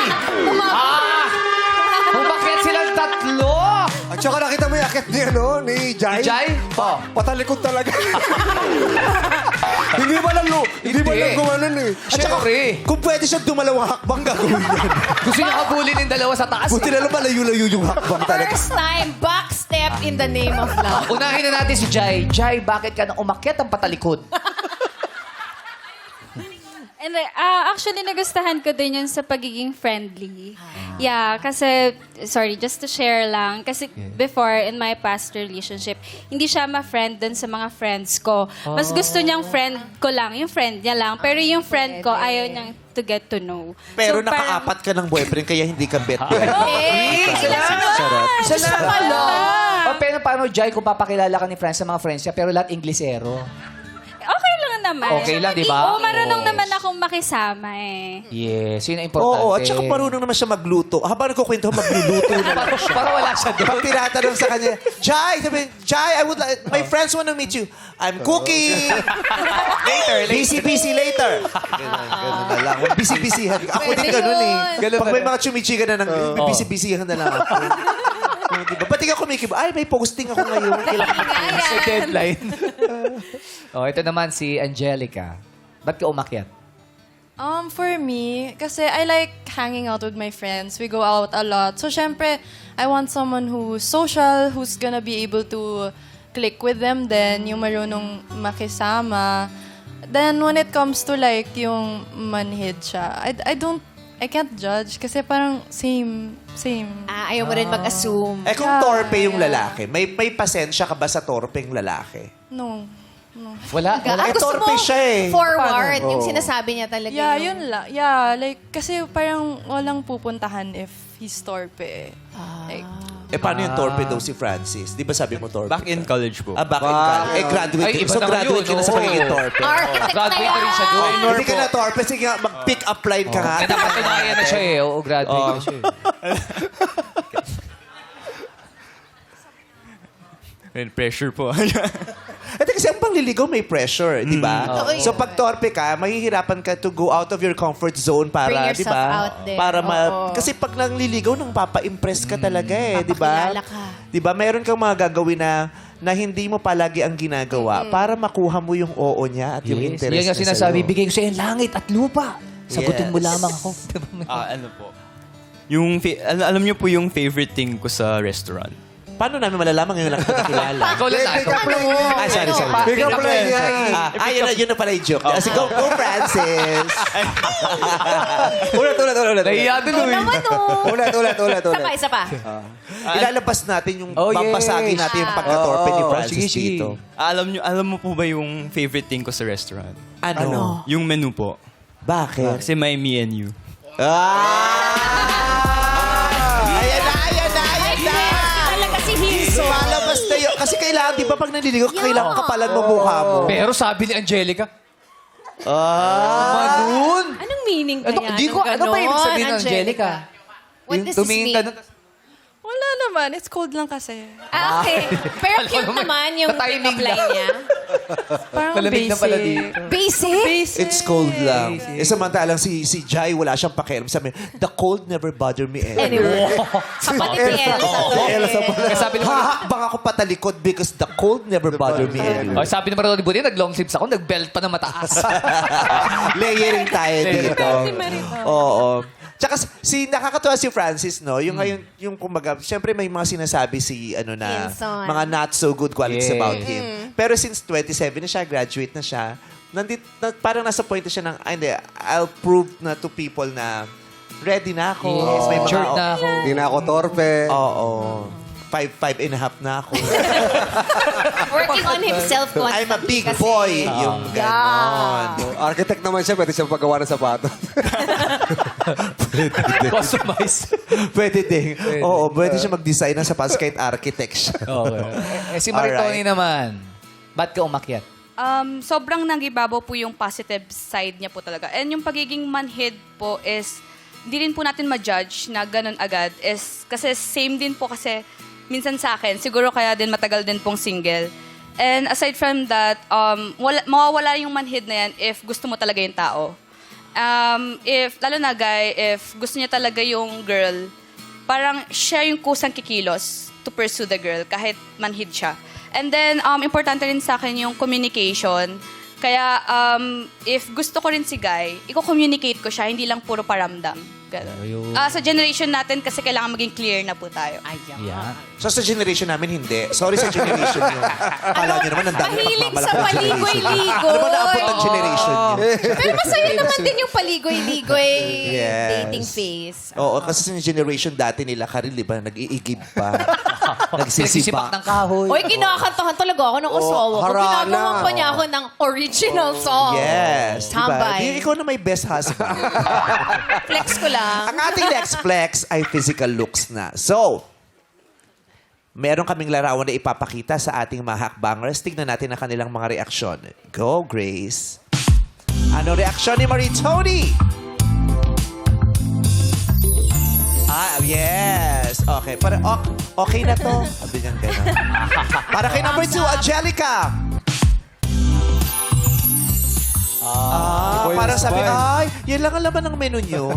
Speaker 5: Umakyat silang tatlo!
Speaker 4: At saka nakita mo yung jacket ni Jai.
Speaker 5: Jai? Oh.
Speaker 4: Patalikod talaga. Hindi ba lang gumanon eh.
Speaker 1: At saka,
Speaker 5: Siyempre.
Speaker 1: kung pwede siya dumalawang hakbang, gagawin yan.
Speaker 5: Gusto niya kabulin yung dalawa sa taas.
Speaker 1: Buti na lang malayo-layo yung hakbang talaga.
Speaker 3: First time, back step in the name of love.
Speaker 5: Unahin na natin si Jai. Jai, bakit ka na umakyat ang patalikod?
Speaker 10: And actually, nagustuhan ko din yun sa pagiging friendly. Yeah, kasi, sorry, just to share lang. Kasi before, in my past relationship, hindi siya ma-friend dun sa mga friends ko. Mas gusto niyang friend ko lang, yung friend niya lang. Pero yung friend ko, ayaw niyang to get to know.
Speaker 1: Pero
Speaker 10: So, parang-
Speaker 1: nakaapat ka ng boyfriend, kaya hindi ka bet.
Speaker 5: Charot.
Speaker 10: Isa lang.
Speaker 5: O, pero paano, Jai, kung papakilala ka ni friends sa mga friends niya, pero lahat Inglesero?
Speaker 10: Okay lang naman.
Speaker 5: Okay lang, di ba?
Speaker 10: Oo, marunong naman akong makisama eh.
Speaker 5: Yes, yun ang importante.
Speaker 1: Oo, at saka marunong naman siya magluto. Habang nagkukwento, magluluto na lang siya.
Speaker 5: Para wala siya doon.
Speaker 1: Pag tinatanong sa kanya, Jai, sabi, Jai, I would like, my friends want to meet you. I'm cooking. Later. Busy later. Ganun na lang. Busy-busyhan. Ako din ganun eh.
Speaker 5: Ganun
Speaker 1: Pag
Speaker 5: na
Speaker 1: may
Speaker 5: rin.
Speaker 1: mga chumichika na busy-busyhan na lang ako. Diba? Pati ka kumikib, ay, may posting ako ngayon. Kailangan
Speaker 5: Sa deadline. Ito naman si Angelica. Ba't ka umakyat?
Speaker 9: For me, kasi I like hanging out with my friends. We go out a lot. So, syempre, I want someone who's social, who's gonna be able to click with them then, yung marunong makisama. Then, when it comes to like, yung manhid siya, I can't judge kasi parang same.
Speaker 3: Ayaw mo rin mag-assume.
Speaker 1: Eh kung torpe yung lalaki, may pasensya ka ba sa torpeng lalaki?
Speaker 9: No.
Speaker 5: Wala?
Speaker 1: Eh,
Speaker 3: Gusto
Speaker 1: torpe
Speaker 3: mo
Speaker 1: siya eh.
Speaker 3: forward,
Speaker 1: Paano?
Speaker 3: yung
Speaker 1: Oo.
Speaker 3: sinasabi niya talaga.
Speaker 9: Yeah, yun lang. Yeah, like, kasi parang walang pupuntahan if he's torpe. Like,
Speaker 1: Eh, paano yung torpe daw si Francis? Di ba sabi mo torpe?
Speaker 6: Back in college po.
Speaker 1: Back in college. Eh, graduate.
Speaker 5: Ay, iba
Speaker 1: So,
Speaker 5: naman
Speaker 1: graduate
Speaker 5: yun,
Speaker 1: ka na sa
Speaker 5: oo.
Speaker 1: pagiging torpe.
Speaker 3: Architect na
Speaker 5: Graduate na rin siya
Speaker 3: yan.
Speaker 5: doon.
Speaker 1: Hindi ka na torpe. Sige nga, mag-pick up line ka nga.
Speaker 5: Kaya napatunayan na siya eh. Oo, graduate na siya eh.
Speaker 6: Pressure po.
Speaker 1: Ito kasi ang pangliligaw may pressure, di ba?
Speaker 3: Oo.
Speaker 1: So pag torpe ka, mahihirapan ka to go out of your comfort zone para,
Speaker 3: Bring
Speaker 1: di
Speaker 3: yourself
Speaker 1: ba?
Speaker 3: out there.
Speaker 1: Para
Speaker 3: Oo.
Speaker 1: kasi pag nangliligaw, nang papa-impress ka talaga eh, di ba?
Speaker 3: Papakilala ka.
Speaker 1: Di ba? Meron kang mga gagawin na hindi mo palagi ang ginagawa para makuha mo yung oo niya at yung
Speaker 5: Yes.
Speaker 1: interest
Speaker 5: Yan nga
Speaker 1: niya
Speaker 5: sinasabi,
Speaker 1: sa'yo.
Speaker 5: bigay ko sa'yo langit at lupa. Sagutin mo
Speaker 1: Yes.
Speaker 5: lamang ako.
Speaker 6: Ano po? Yung, alam niyo po yung favorite thing ko sa restaurant.
Speaker 1: Paano namin malalaman ngayon lang kita kilala?
Speaker 5: Ikaw lang na.
Speaker 4: Pick up line yan.
Speaker 1: Ay, sorry.
Speaker 4: Pick up line yan.
Speaker 1: Yun na pala yung joke. Kasi go Francis! Ulit.
Speaker 5: Nahiya din
Speaker 3: Oo naman, oh.
Speaker 4: Ulit.
Speaker 3: Isa pa.
Speaker 1: Ilalabas natin yung,
Speaker 5: Oh, yes.
Speaker 1: babasagin natin yung pagkatorpe ni
Speaker 5: Oo,
Speaker 1: Francis
Speaker 5: sige.
Speaker 1: dito.
Speaker 6: Alam mo po ba yung favorite thing ko sa restaurant?
Speaker 1: Ano?
Speaker 6: Yung menu po.
Speaker 1: Bakit?
Speaker 6: Kasi may me and you.
Speaker 1: Ayan na!
Speaker 3: Talaga si Hinso.
Speaker 1: Lumalabas na yun. Kasi kailangan, di ba pag naliligaw, kailangan kapalan mo mukha mo.
Speaker 5: Pero sabi ni Angelica,
Speaker 1: Ah!
Speaker 5: Manun!
Speaker 3: Anong meaning
Speaker 5: Ano,
Speaker 3: kaya?
Speaker 5: di ko,
Speaker 3: ng
Speaker 5: ano ba ibig
Speaker 3: ganon,
Speaker 5: sabihin ng Angelica?
Speaker 3: What does this
Speaker 5: Tumingin
Speaker 3: mean?
Speaker 5: ka nun.
Speaker 9: wala naman. It's cold lang kasi.
Speaker 3: Okay. Pero
Speaker 5: Alam
Speaker 3: cute
Speaker 5: mo,
Speaker 3: naman yung
Speaker 5: na-timing
Speaker 3: pick-up line niya.
Speaker 9: Parang
Speaker 5: Malamig na
Speaker 9: basic.
Speaker 5: pala dito.
Speaker 3: Basic?
Speaker 9: Basic.
Speaker 1: It's cold lang. Samantalang si Jai, wala siyang pakialam. Sabi, the cold never bother me anymore.
Speaker 3: Anyway. Kapatid ni Elsa.
Speaker 5: Kaya sabi naman,
Speaker 1: Hahakbang ako patalikod because the cold never bother me anymore.
Speaker 5: sabi naman ni Buti, nag-long sleeves ako, nag-belt pa na mataas.
Speaker 1: Layering tayo dito. Oo. Tsaka nakakatuwa si Francis, no? Yung ngayon, yung kumbaga, syempre may mga sinasabi si,
Speaker 3: Hinson.
Speaker 1: mga not so good qualities
Speaker 5: Yes.
Speaker 1: about him. Pero since 27 na siya, graduate na siya, parang nasa point na siya ng, hindi, I'll prove na to people na ready na ako.
Speaker 5: Yes,
Speaker 1: May mga,
Speaker 5: matured na ako.
Speaker 4: Hindi na ako torpe.
Speaker 1: Oo. 5'5" na ako.
Speaker 3: Working on himself constantly.
Speaker 1: I'm a big
Speaker 3: kasi.
Speaker 1: boy. Yung ganon.
Speaker 4: Architect naman siya, pwede siya paggawa ng sapatos.
Speaker 5: Customize.
Speaker 1: Pwede din. Oo, pwede siya mag-design ng sapatos kahit architect siya.
Speaker 5: Okay. Si Maritoni
Speaker 1: Alright.
Speaker 5: naman, ba't ka umakyat?
Speaker 8: Sobrang nangibabaw po yung positive side niya po talaga. And yung pagiging manhid po is, hindi rin po natin ma-judge na ganun agad. Kasi same din po kasi minsan sa akin, siguro kaya din matagal din pong single. And aside from that, mawawala yung manhid na yan if gusto mo talaga yung tao. Lalo na guy, if gusto niya talaga yung girl, parang siya yung kusang kikilos to pursue the girl kahit manhid siya. And then, importante rin sa akin yung communication. Kaya, if gusto ko rin si Guy, i-communicate ko siya, hindi lang puro paramdam. Ganun. Sa generation natin, kasi kailangan maging clear na po tayo.
Speaker 5: Yan.
Speaker 1: So sa generation namin, hindi. Sorry sa generation nyo. Kala nyo naman, ang dami
Speaker 3: Mahilig
Speaker 1: pagmamalaki
Speaker 3: sa
Speaker 1: ng generation.
Speaker 3: paligoy-ligoy.
Speaker 1: Ano ba naabot ng generation nyo?
Speaker 3: Pero masaya naman din yung paligoy-ligoy
Speaker 1: Yes.
Speaker 3: dating phase.
Speaker 1: Oo, kasi sa generation dati nila, Karil, di ba, nag-iigib pa.
Speaker 5: Nagsisipak ng
Speaker 1: Nagsisipa.
Speaker 5: kahoy.
Speaker 3: Oy, kinakantahan talaga ako ng asawa ko.
Speaker 4: harana.
Speaker 3: Ginagawa pa niya ako ng original song.
Speaker 1: Yes. Diba?
Speaker 3: Tambay.
Speaker 1: Di, ikaw na may best husband.
Speaker 3: Flex ko lang.
Speaker 1: Ang ating next flex ay physical looks na. So, meron kaming larawan na ipapakita sa ating mga hakbangers. Tignan natin ang kanilang mga reaksyon. Go, Grace. Ano reaksyon ni Marie Tony? Yes. Okay. Para, okay na to. Sabi niyang gano'n. Para kay number 2, Angelica. Para sabi, ay, yan lang ang laman ng menu nyo.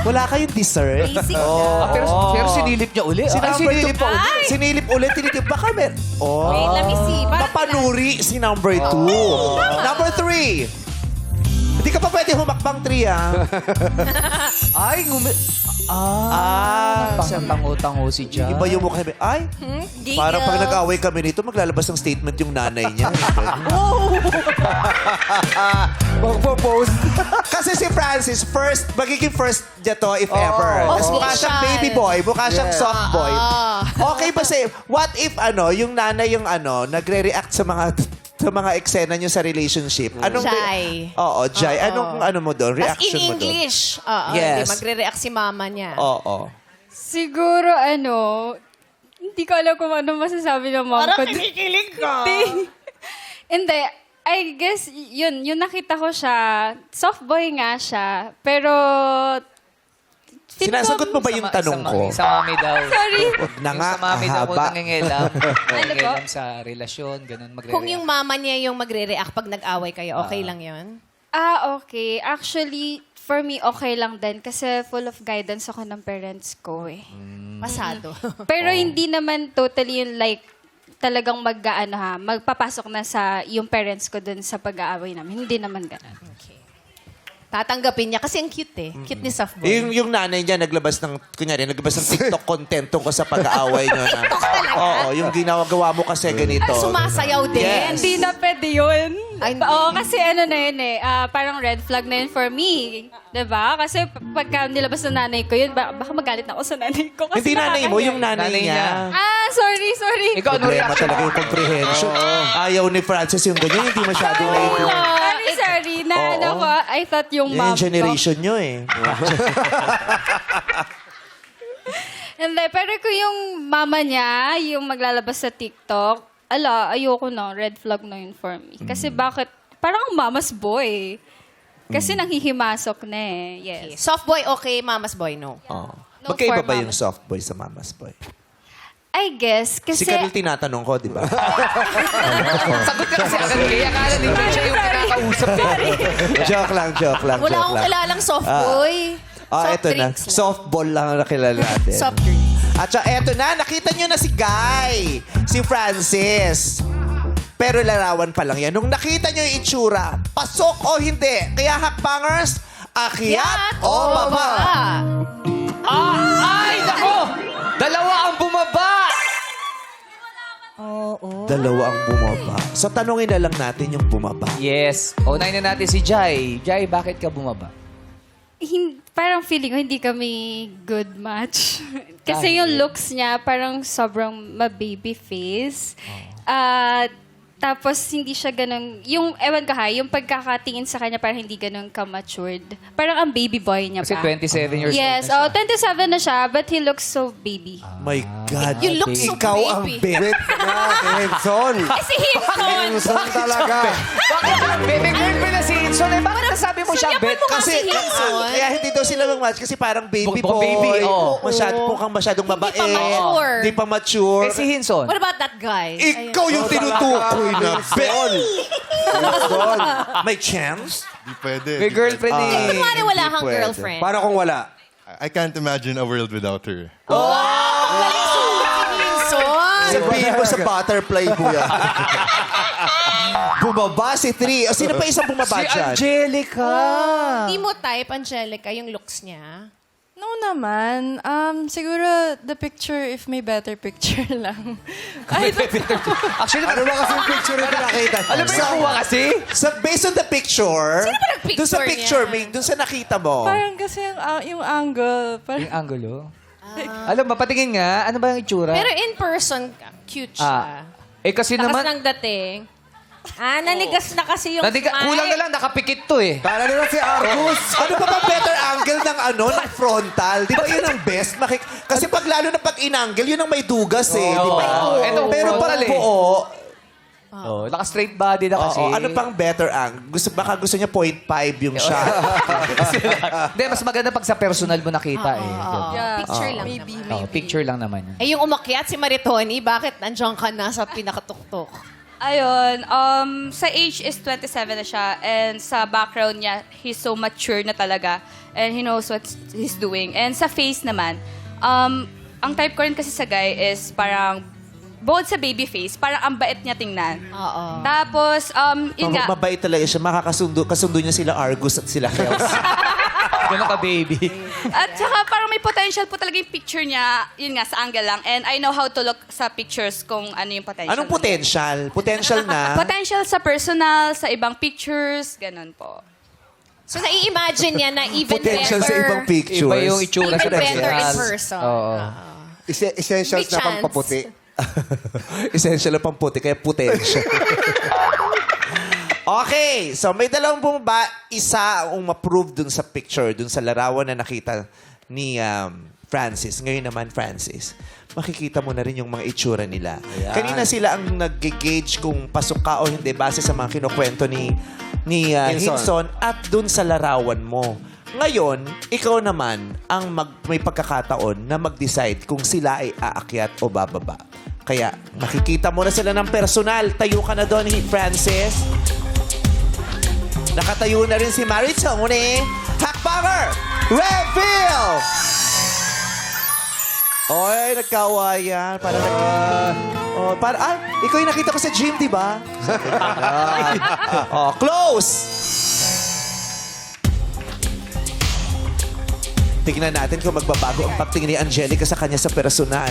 Speaker 1: Wala kayong dessert.
Speaker 3: Basic
Speaker 5: Pero sinilip niya uli.
Speaker 1: Sinilip pa ulit. Sinilip ulit. Tinitip. Baka
Speaker 3: Wait, let me see.
Speaker 1: Papanuri si number 2. Number 3. Hindi ka pa pwede humakbang 3,
Speaker 5: Ay, Pangutang-utang si Jai.
Speaker 1: Iba yung mukha niya. Ay, parang pag nag-away kami nito, maglalabas ng statement yung nanay niya.
Speaker 4: Mag-propose.
Speaker 1: Kasi si Francis, magiging first niya to if ever. Tapos mukha siyang
Speaker 3: Official.
Speaker 1: baby boy, mukha siyang soft boy. Okay ba sa'yo? What if, yung nanay yung nagre-react sa mga eksena niyo sa relationship?
Speaker 3: Jai.
Speaker 1: Oo, Jai. Anong mo doon?
Speaker 3: As in
Speaker 1: Reaction mo doon?
Speaker 3: English. Oo,
Speaker 1: Yes.
Speaker 3: hindi magre-react si mama niya.
Speaker 1: Oo.
Speaker 10: Siguro hindi ko alam kung ano masasabi ng mom ko.
Speaker 3: kinikilig ka.
Speaker 10: Hindi. I guess, yung nakita ko siya, soft boy nga siya, pero...
Speaker 1: Sinasagot mo ba yung tanong ko?
Speaker 5: Sa mami daw.
Speaker 10: Sorry.
Speaker 1: Huwag na
Speaker 5: Yung
Speaker 1: nga,
Speaker 5: sa mami daw po
Speaker 1: ahaba.
Speaker 5: nangingilam.
Speaker 10: Ano
Speaker 5: Nangingilam sa relasyon, ganun magre-react.
Speaker 3: Kung yung mama niya yung magre-react pag nag-away kayo, okay lang yun?
Speaker 10: Okay. Actually, for me, okay lang din kasi full of guidance ako ng parents ko eh.
Speaker 3: Pasado.
Speaker 10: Pero hindi naman totally yung like, talagang magpapasok na sa yung parents ko dun sa pag-aaway namin. Hindi naman ganun.
Speaker 3: Tatanggapin niya kasi ang cute eh. Cute ni soft boy.
Speaker 1: Yung nanay niya naglabas ng TikTok content tungkol sa pag-aaway niyo. Oo, yung ginagawa mo kasi ganito.
Speaker 3: Sumasayaw din.
Speaker 1: Yes.
Speaker 10: Hindi na pwede yun.
Speaker 3: Ay, hindi.
Speaker 10: Oo, kasi na yun eh. Parang red flag na yun for me. Diba? Kasi pagka nilabas ng nanay ko yun, baka magalit na ako sa nanay ko. Kasi
Speaker 1: Hindi nanay mo, yung nanay
Speaker 5: Nanay
Speaker 1: niya.
Speaker 5: niya.
Speaker 10: Sorry.
Speaker 5: Ikaw, ano
Speaker 1: Problema
Speaker 5: reaction?
Speaker 1: talaga yung comprehension. Ayaw ni Francis yung ganyan, hindi masyado na
Speaker 10: Sorry.
Speaker 1: Oo.
Speaker 10: I thought yung mom
Speaker 1: yung generation nyo eh.
Speaker 10: Hindi, pero kung yung mama niya, yung maglalabas sa TikTok, ayoko na. Red flag na yun for me. Kasi bakit? Parang ang mama's boy. Kasi nanghihimasok na eh. Yes.
Speaker 3: Soft boy, okay. Mama's boy, no.
Speaker 1: Oh.
Speaker 10: No
Speaker 1: Magkaiba
Speaker 10: for
Speaker 1: ba yung
Speaker 10: mama.
Speaker 1: soft boy sa mama's boy?
Speaker 10: I guess, kasi...
Speaker 1: Si Karil tinatanong ko, di ba?
Speaker 5: Sagot ka kasi agad kaya akala nito siya yung kinakausap.
Speaker 1: joke lang.
Speaker 3: Wala akong kilalang soft boy. Soft
Speaker 1: Eto na.
Speaker 3: drinks lang.
Speaker 1: Softball lang ang nakilala natin.
Speaker 3: Soft drinks.
Speaker 1: At saka eto na, nakita nyo na si Guy. Si Francis. Pero larawan pa lang yan. Nung nakita nyo yung itsura, pasok o hindi? Kaya hakbangers, akyat o baba?
Speaker 5: Ay, nako! Dalawa ang bumaba!
Speaker 1: Dalawa ang bumaba. So tanungin na lang natin yung bumaba.
Speaker 5: Yes. Unahin na natin si Jai. Jai, bakit ka bumaba?
Speaker 10: Parang feeling ko hindi kami good match. Kasi yung looks niya parang sobrang ma-baby face. Tapos hindi siya ganun, yung ewan ko yung pagkakatingin sa kanya parang hindi ganun ka-matured. Parang ang baby boy niya
Speaker 5: Kasi
Speaker 10: pa.
Speaker 5: 27 years
Speaker 10: Yes,
Speaker 5: old na siya.
Speaker 10: 27 na siya, but he looks so baby.
Speaker 1: My God.
Speaker 3: You look so
Speaker 1: Ikaw ang
Speaker 3: baby.
Speaker 1: bet.
Speaker 4: Henson.
Speaker 3: Si Hinson.
Speaker 4: Henson talaga.
Speaker 5: Bakit? Baby girlfriend na si Hinson eh. Bakit nasabi mo siya, Bet?
Speaker 3: Sinyapan mo
Speaker 1: Kasi,
Speaker 3: si Hinson.
Speaker 1: kaya hindi daw sila mag-match kasi parang baby
Speaker 5: Bukbok
Speaker 1: boy.
Speaker 5: baby,
Speaker 1: Masyadong babae.
Speaker 3: pa mature.
Speaker 1: Hindi pa mature.
Speaker 5: Eh si Hinson.
Speaker 3: What about that guy?
Speaker 1: Ikaw yung tinutukoy na bet.
Speaker 4: Henson.
Speaker 1: May chance?
Speaker 7: Di pwede.
Speaker 5: May girlfriend eh.
Speaker 3: Kunwari wala kang
Speaker 1: pwede.
Speaker 3: girlfriend.
Speaker 4: Paano kung wala?
Speaker 7: I can't imagine a world without her.
Speaker 3: Galing
Speaker 1: Sabihin mo sa butterfly mo yan. Bumaba si 3. O sino pa isang bumaba
Speaker 5: Si
Speaker 1: dyan?
Speaker 5: Angelica.
Speaker 3: Hindi mo type, Angelica, yung looks niya.
Speaker 9: No naman. Siguro the picture if may better picture lang.
Speaker 5: Actually,
Speaker 4: Ano ba kasi yung picture na pinakita?
Speaker 5: alam mo yung kuha kasi?
Speaker 1: Based on the picture,
Speaker 3: Sino ba nag-picture
Speaker 1: dun sa picture,
Speaker 3: niya?
Speaker 1: dun sa nakita mo,
Speaker 9: Parang kasi yung angle. Parang,
Speaker 5: Yung angulo. Alam mo, patingin nga, ano ba yung itsura?
Speaker 3: Pero in person, cute siya.
Speaker 5: kasi
Speaker 3: Lakas
Speaker 5: naman,
Speaker 3: ng dating. Nanigas na kasi yung
Speaker 5: kulang na lang, nakapikit to eh.
Speaker 4: Kala nila si Argus.
Speaker 1: ano pa ba better angle ng ng frontal? Di ba yun ang best? Kasi pag lalo na pag in-angle, yun ang may dugas eh. Di ba?
Speaker 5: Eto,
Speaker 1: Pero pag
Speaker 5: frontal eh.
Speaker 1: buo,
Speaker 5: Naka-straight body na kasi.
Speaker 1: ano pang better angle? Baka gusto niya 0.5 yung shot.
Speaker 5: Hindi, mas maganda pag sa personal mo nakita eh.
Speaker 9: yeah,
Speaker 3: Picture lang
Speaker 9: maybe,
Speaker 3: naman.
Speaker 9: maybe.
Speaker 5: Picture lang naman.
Speaker 3: Eh, yung umakyat si Maritoni, bakit nandiyan ka na sa pinakatuktok?
Speaker 8: Ayun, sa age is 27 na siya and sa background niya, he's so mature na talaga and he knows what he's doing. And sa face naman, ang type ko rin kasi sa guy is parang bold sa baby face, parang ang bait niya tingnan.
Speaker 3: Oo.
Speaker 8: Tapos, yun nga,
Speaker 1: Mabait talaga siya. Kasundo niya sila Argus at sila Kels.
Speaker 5: Ganun ka, baby.
Speaker 8: at saka parang may potential po talaga yung picture niya, yun nga, sa angle lang. And I know how to look sa pictures kung ano yung potential.
Speaker 1: Anong potential? Potential na?
Speaker 8: Potential sa personal, sa ibang pictures, ganun po.
Speaker 3: So, nai-imagine niya na even
Speaker 1: Potential
Speaker 3: better.
Speaker 1: sa ibang pictures.
Speaker 5: Iba yung itsura
Speaker 3: Even
Speaker 5: sa
Speaker 3: better in
Speaker 5: personal.
Speaker 3: person.
Speaker 5: Oo.
Speaker 4: Essentials
Speaker 3: May
Speaker 4: na pang
Speaker 3: chance.
Speaker 4: paputi.
Speaker 1: Essential na pang puti, kaya potential. Okay, so may dalawang bumaba. Isa ang ma-prove dun sa picture, dun sa larawan na nakita ni Francis. Ngayon naman, Francis, makikita mo na rin yung mga itsura nila. Kanina sila ang nag-gauge kung pasok ka o hindi base sa mga kinukwento ni Hinson at dun sa larawan mo. Ngayon, ikaw naman ang may pagkakataon na mag-decide kung sila ay aakyat o bababa. Kaya makikita mo na sila ng personal. Tayo ka na doon, Francis. Nakatayo na rin si Maritone. Hakbanger! Reveal! Oy, nagkawayan. Ikaw yung nakita ko sa gym, di ba? Close! Tingnan natin kung magbabago ang pagtingin ni Angelica sa kanya sa personal.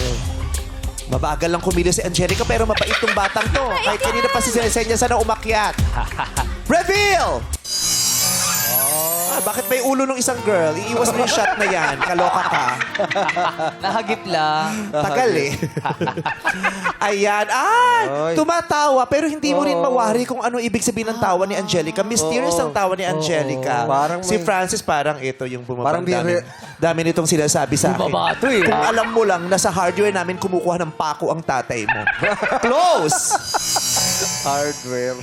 Speaker 1: Mabagal lang kumilos si Angelica pero mabait tong batang to. Kahit kanina pa si Senya sana umakyat. Reveal! Bakit may ulo ng isang girl? Iiwas mo yung shot na yan. Kaloka ka.
Speaker 5: Nahagip lang.
Speaker 1: Tagal eh. Ayan. Tumatawa pero hindi mo rin mawari kung ano ibig sabihin ng tawa ni Angelica. Mysterious ang tawa ni Angelica.
Speaker 4: Parang
Speaker 1: Si
Speaker 4: may-
Speaker 1: Francis parang ito yung bumabang.
Speaker 4: Parang
Speaker 1: Dami nitong sinasabi sa akin.
Speaker 5: Bumabato eh.
Speaker 1: Kung alam mo lang, nasa hardware namin kumukuha ng pako ang tatay mo. Close!
Speaker 4: Hardware.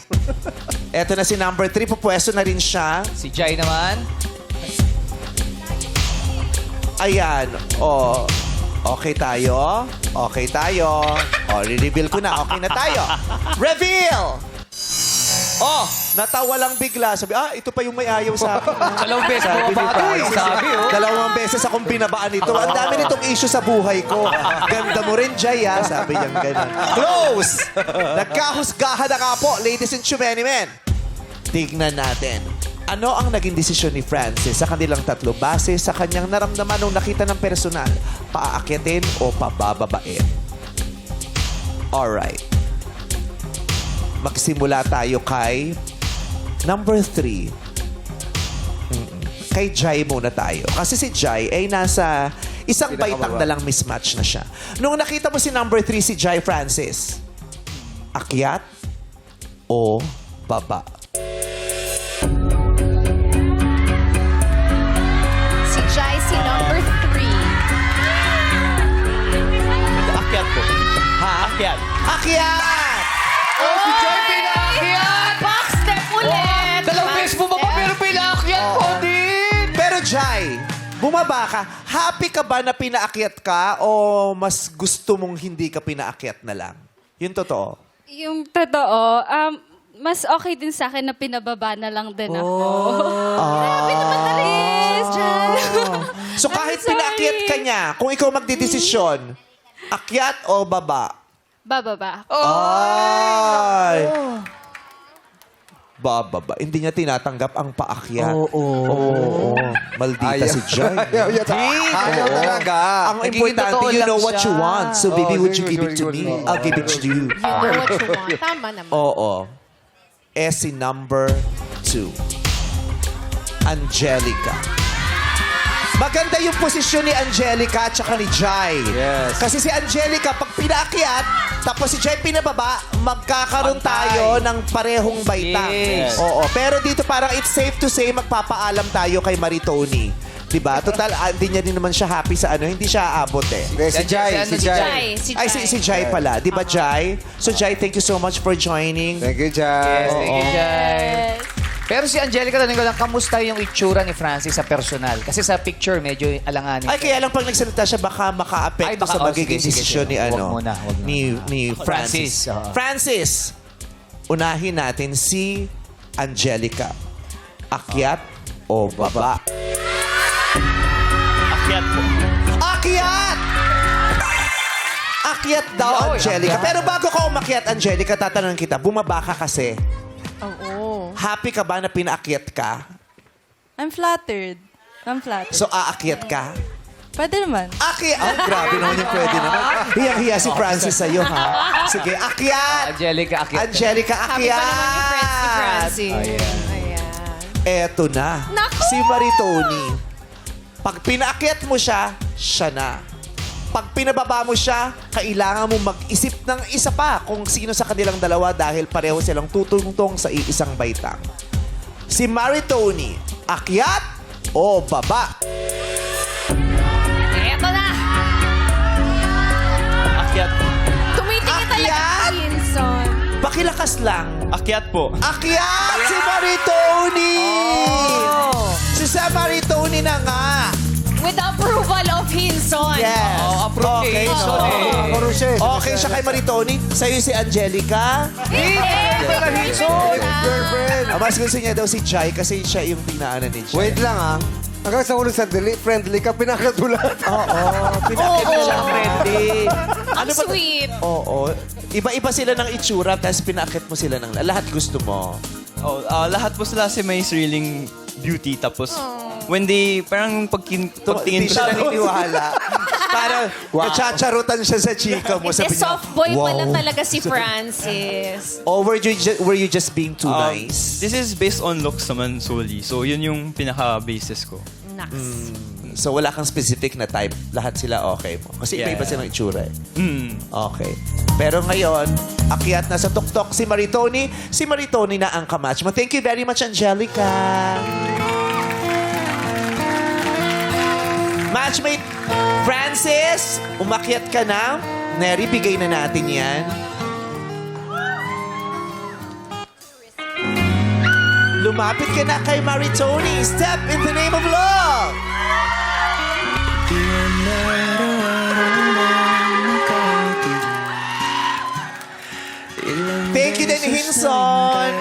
Speaker 1: Eto na si number 3. Pupwesto na rin siya.
Speaker 5: Si Jai naman.
Speaker 1: Ayan. Okay tayo. Okay tayo. Re-reveal ko na. Okay na tayo. Reveal! Natawa lang bigla. Sabi, ito pa yung may ayaw sa akin.
Speaker 5: Dalawang beses mo ba ito eh? Sabi oh.
Speaker 1: Dalawang beses akong binabaan ito. Ang dami nitong issue sa buhay ko. Ganda mo rin, Jay, ha? Sabi niyang ganun. Close! Nagkahusgahan na nga po, ladies and gentlemen. Tignan natin. Ano ang naging desisyon ni Francis sa kanilang tatlo base sa kanyang naramdaman nung nakita ng personal? Paaakyatin o pabababain? Alright. Magsimula tayo kay number 3. Kay Jai muna tayo. Kasi si Jai ay nasa isang baitang na lang mismatch na siya. Nung nakita mo si number 3, si Jai Francis, akyat o baba?
Speaker 3: Si Jai, si number 3.
Speaker 6: Akyat po. Akyat.
Speaker 1: Akyat!
Speaker 5: Si Jai pinaakyat!
Speaker 3: Box step ulit!
Speaker 5: Dalawang beses bumaba pero pinaakyat ko din!
Speaker 1: Pero Jai, bumaba ka. Happy ka ba na pinaakyat ka o mas gusto mong hindi ka pinaakyat na lang? Yun totoo.
Speaker 10: Yung totoo, mas okay din sa akin na pinababa na lang din ako. Grabe naman Alice, Jan.
Speaker 1: So kahit
Speaker 10: I'm sorry.
Speaker 1: pinaakyat ka niya, kung ikaw magdidesisyon, akyat o baba?
Speaker 10: bababa.
Speaker 1: Ay! Bababa. Hindi niya tinatanggap ang paakyat. Oo. Maldita si Jai.
Speaker 4: Ayaw niya. Ayaw talaga.
Speaker 1: Ang
Speaker 5: Nagiging
Speaker 1: importante,
Speaker 5: totoo
Speaker 1: you
Speaker 5: lang
Speaker 1: know what
Speaker 5: siya.
Speaker 1: you want. So, baby,
Speaker 4: Oh,
Speaker 1: would you give it to me? I'll give it to you.
Speaker 3: You know what you want. Tama naman.
Speaker 1: Oo. Si number 2. Angelica. Maganda yung posisyon ni Angelica at saka ni Jai.
Speaker 4: Yes.
Speaker 1: Kasi si Angelica, pag pinaakyat, tapos si Jai pinababa, magkakaroon tayo ng parehong baitang.
Speaker 5: Yes.
Speaker 1: Oo. Pero dito parang it's safe to say, magpapaalam tayo kay Maritoni. Diba? Total, hindi niya din naman siya happy sa ano. Hindi siya aabot eh.
Speaker 4: Hindi, si Jai. Si Jai.
Speaker 1: Ay, si Jai pala. Di ba, Jai? So, Jai, thank you so much for joining.
Speaker 4: Thank you, Jai.
Speaker 5: Thank you, Jai. Pero si Angelica, tanong ko lang, kamusta yung itsura ni Francis sa personal? Kasi sa picture, medyo alanganin.
Speaker 1: Ay, kaya lang pag nagsalita siya, baka maka-apekto sa magiging desisyon ni,
Speaker 5: Huwag
Speaker 1: ano,
Speaker 5: muna.
Speaker 1: ni Francis.
Speaker 5: Francis, oo.
Speaker 1: Francis, unahin natin si Angelica. Akyat o baba?
Speaker 6: Akyat po.
Speaker 1: Akyat! Akyat daw, Angelica. Pero bago ka umakyat, Angelica, tatanungin kita, bumaba ka kasi.
Speaker 9: Oo.
Speaker 1: Happy ka ba na pinaakyat ka?
Speaker 9: I'm flattered.
Speaker 1: So, aakyat ka?
Speaker 9: Pwede naman.
Speaker 1: Akyat! Oh, grabe naman yung pwede naman. Hiyang-hiya si Francis sa'yo, ha? Sige, akyat!
Speaker 5: Angelica, akyat.
Speaker 1: Angelica,
Speaker 3: Happy
Speaker 1: akyat!
Speaker 3: pa naman yung friends ni Francis.
Speaker 5: Ayan.
Speaker 3: Ayan.
Speaker 1: Eto na.
Speaker 3: Naku!
Speaker 1: Si Maritoni. Pag pinaakyat mo siya, siya na. Pag pinababa mo siya, kailangan mo mag-isip ng isa pa kung sino sa kanilang dalawa dahil pareho silang tutungtong sa iisang baitang. Si Maritoni, akyat o baba?
Speaker 3: Eto na!
Speaker 6: Akyat.
Speaker 3: Tumitingin talaga
Speaker 1: Akyat!
Speaker 3: si Hinson.
Speaker 1: Pakilakas lang.
Speaker 6: Akyat po.
Speaker 1: Akyat si Maritoni! Si Maritoni na nga.
Speaker 3: With the approval of Hinson.
Speaker 1: Yes.
Speaker 5: approve
Speaker 1: Okay.
Speaker 5: kay Hinson eh.
Speaker 4: Ako siya.
Speaker 1: Okay siya kay Maritoni. Sa'yo si Angelica.
Speaker 4: Girlfriend.
Speaker 1: Mas gusto niya daw si Jai kasi siya yung pinaanan ni Jai.
Speaker 4: Wait lang, ha? Hanggang sa ulo sandali, friendly ka, pinakatulat.
Speaker 1: Oo. Pinakita
Speaker 3: Oo.
Speaker 1: siya friendly.
Speaker 3: Ang sweet.
Speaker 1: Oo. Iba-iba sila ng itsura tapos pinakit mo sila ng lahat gusto mo.
Speaker 6: Oh, lahat po sila kasi may sariling beauty. Tapos, when they, parang pagtingin
Speaker 1: Hindi
Speaker 6: ko
Speaker 1: siya
Speaker 6: sa
Speaker 1: naniniwala. Parang nachacharutan siya sa chika mo.
Speaker 3: Hindi,
Speaker 1: Sabi niya,
Speaker 3: soft boy pala
Speaker 1: "Wow."
Speaker 3: talaga si Francis.
Speaker 1: Or were you just being too nice?
Speaker 6: This is based on looks naman solely. So, yun yung pinaka-basis ko.
Speaker 3: Nax.
Speaker 1: So wala kang specific na type. Lahat sila okay mo. Kasi
Speaker 6: Yeah.
Speaker 1: iba-iba silang itsura eh.
Speaker 6: Mm.
Speaker 1: Okay. Pero ngayon, akyat na sa tuktok si Maritoni. Si Maritoni na ang kamatch mo. Thank you very much, Angelica. Matchmate Francis, umakyat ka na. Neri, bigay na natin yan. Lumapit ka na kay Maritoni. Step in the name of love. Thank you din, Hinson.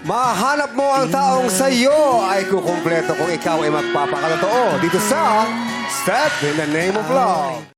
Speaker 4: Mahanap mo ang taong sa'yo ay kukumpleto kung ikaw ay magpapakatotoo dito sa Step in the Name of Love.